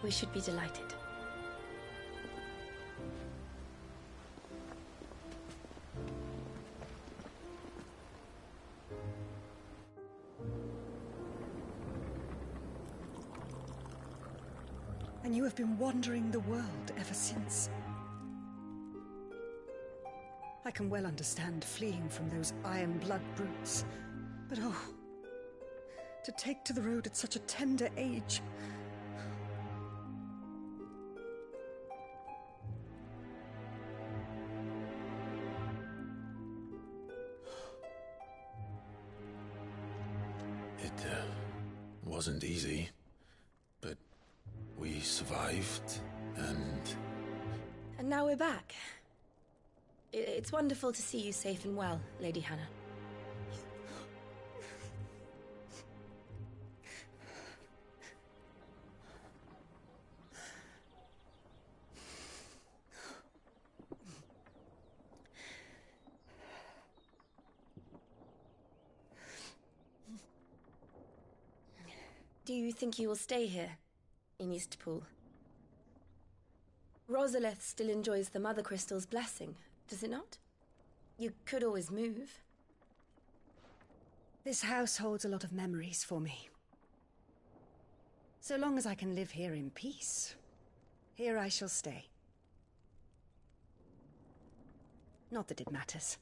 We should be delighted. And you have been wandering the world ever since. I can well understand fleeing from those iron blood brutes. But oh, to take to the road at such a tender age. It wasn't easy, but we survived, and... And now we're back. It's wonderful to see you safe and well, Lady Hannah. Do you think you will stay here, in Eastpool? Rosaleth still enjoys the Mother Crystal's blessing, does it not? You could always move. This house holds a lot of memories for me. So long as I can live here in peace, here I shall stay. Not that it matters.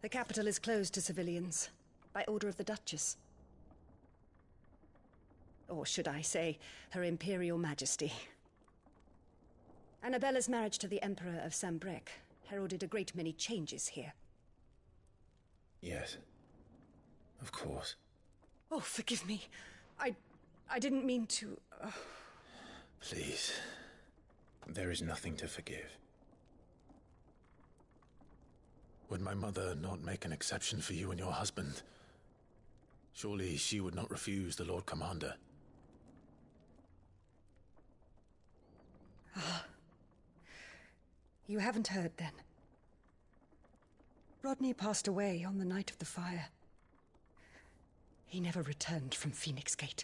The capital is closed to civilians, by order of the Duchess. Or should I say, Her Imperial Majesty. Annabella's marriage to the Emperor of Sambrec heralded a great many changes here. Yes. Of course. Oh, forgive me. I didn't mean to... Please. There is nothing to forgive. Would my mother not make an exception for you and your husband? Surely she would not refuse the Lord Commander. Ah. You haven't heard, then. Rodney passed away on the night of the fire. He never returned from Phoenix Gate.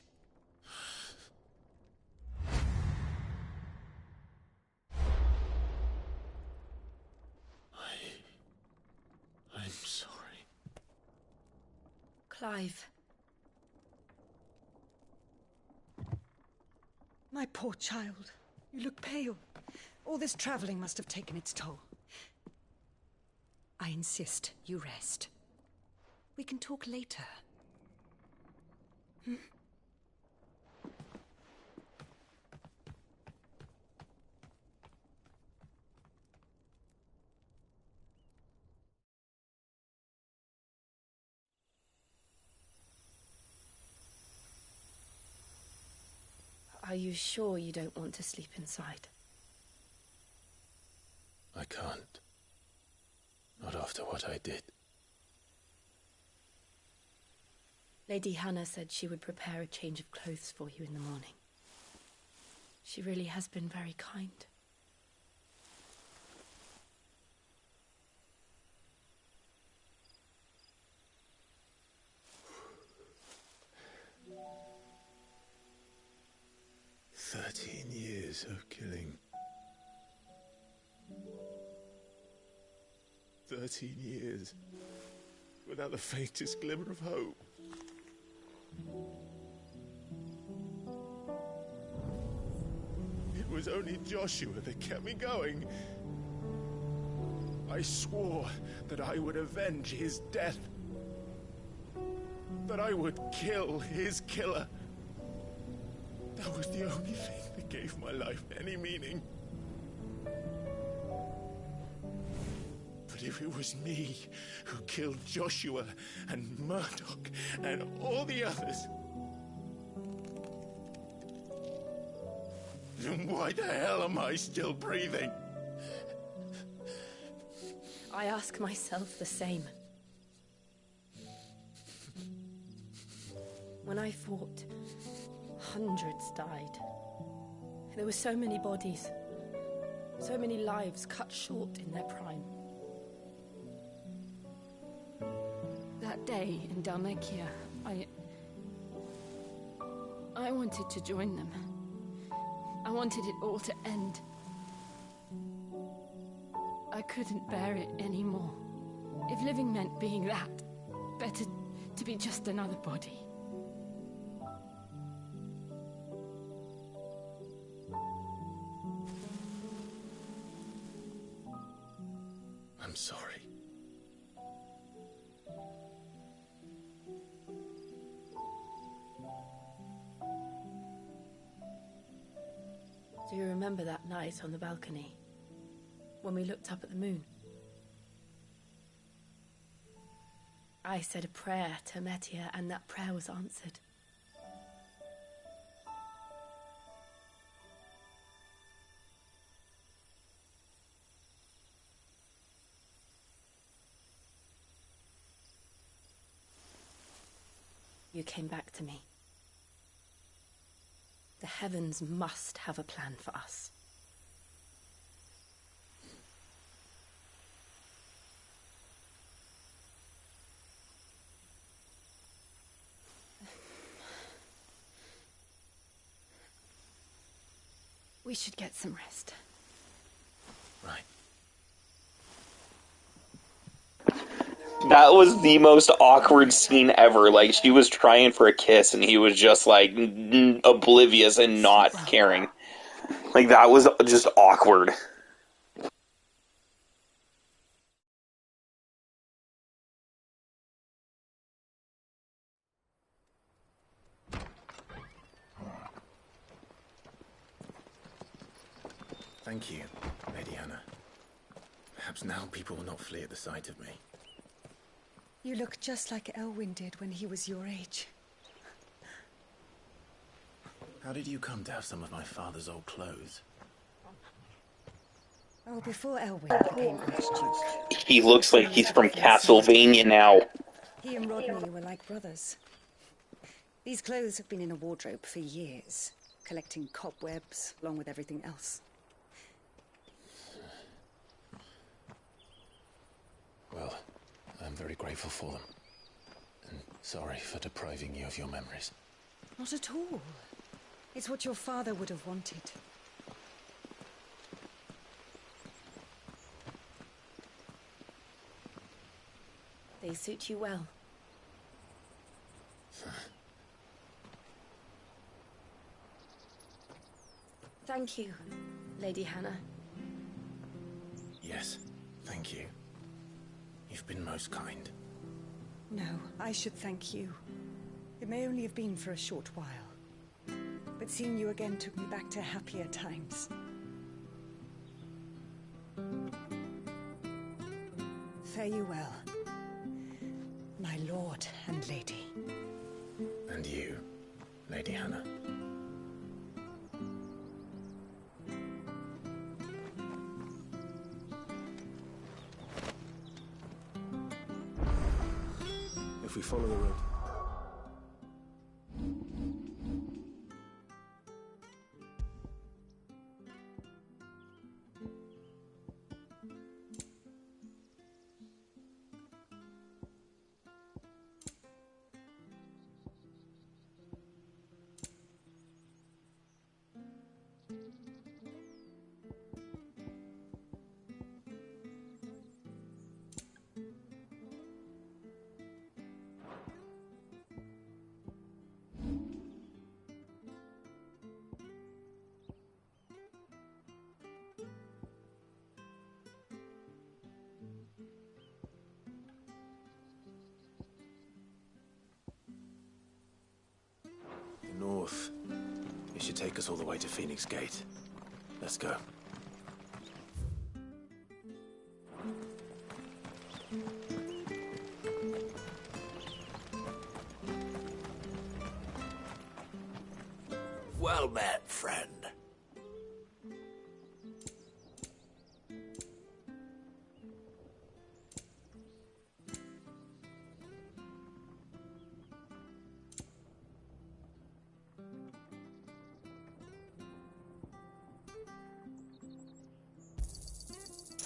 I'm sorry. Clive. My poor child. You look pale. All this traveling must have taken its toll. I insist you rest. We can talk later. Hmm? Are you sure you don't want to sleep inside? I can't. Not after what I did. Lady Hannah said she would prepare a change of clothes for you in the morning. She really has been very kind. Years of killing. 13 years without the faintest glimmer of hope. It was only Joshua that kept me going. I swore that I would avenge his death. That I would kill his killer. That was the only thing that gave my life any meaning. But if it was me who killed Joshua and Murdoch and all the others, then why the hell am I still breathing? I ask myself the same. When I fought, hundreds died. There were so many bodies, so many lives cut short in their prime. That day in Dalmekia, I wanted to join them. I wanted it all to end. I couldn't bear it anymore. If living meant being that, better to be just another body. I'm sorry. Do you remember that night on the balcony, when we looked up at the moon? I said a prayer to Metia, and that prayer was answered. You came back to me. The heavens must have a plan for us. We should get some rest. Right. That was the most awkward scene ever. Like, she was trying for a kiss, and he was just, like, oblivious and not caring. Like, that was just awkward. Thank you, Lady Hannah. Perhaps now people will not flee at the sight of me. You look just like Elwyn did when he was your age. How did you come to have some of my father's old clothes? Oh, before Elwyn became Archduke. He looks like he's from Castlevania now. He and Rodney were like brothers. These clothes have been in a wardrobe for years, collecting cobwebs along with everything else. Well, I'm very grateful for them. And sorry for depriving you of your memories. Not at all. It's what your father would have wanted. They suit you well. Thank you, Lady Hannah. Yes, thank you. You've been most kind. No, I should thank you. It may only have been for a short while, but seeing you again took me back to happier times. Fare you well, my lord and lady. And you, Lady Hannah. If we follow the road. North. It should take us all the way to Phoenix Gate. Let's go. Well met, friend.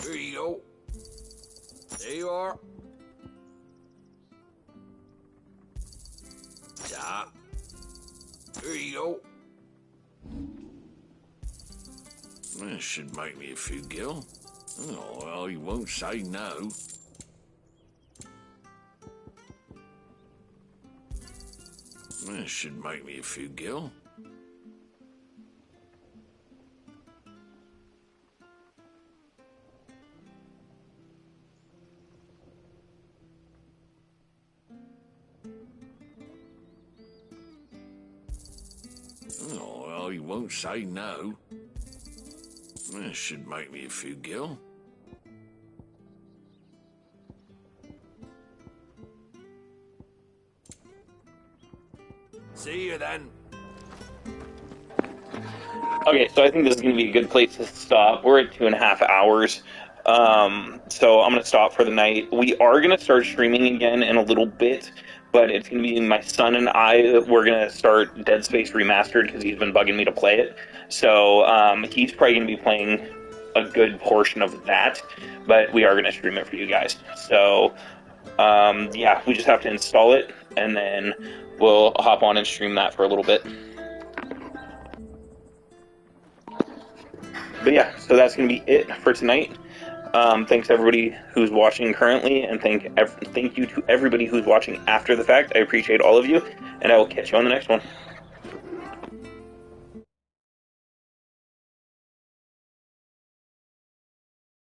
Here you go. There you are. Yeah. Here you go. This should make me a few gil. Oh, well, you won't say no. This should make me a few gil. Oh, well, you won't say no. This should make me a few gil. See you then. Okay, so I think this is going to be a good place to stop. We're at 2.5 hours. So I'm going to stop for the night. We are going to start streaming again in a little bit, but it's going to be my son and I. We're going to start Dead Space Remastered because he's been bugging me to play it. So he's probably going to be playing a good portion of that, but we are going to stream it for you guys. So yeah, we just have to install it, and then we'll hop on and stream that for a little bit. But yeah, so that's going to be it for tonight. Thanks everybody who's watching currently, and thank you to everybody who's watching after the fact. I appreciate all of you, and I will catch you on the next one.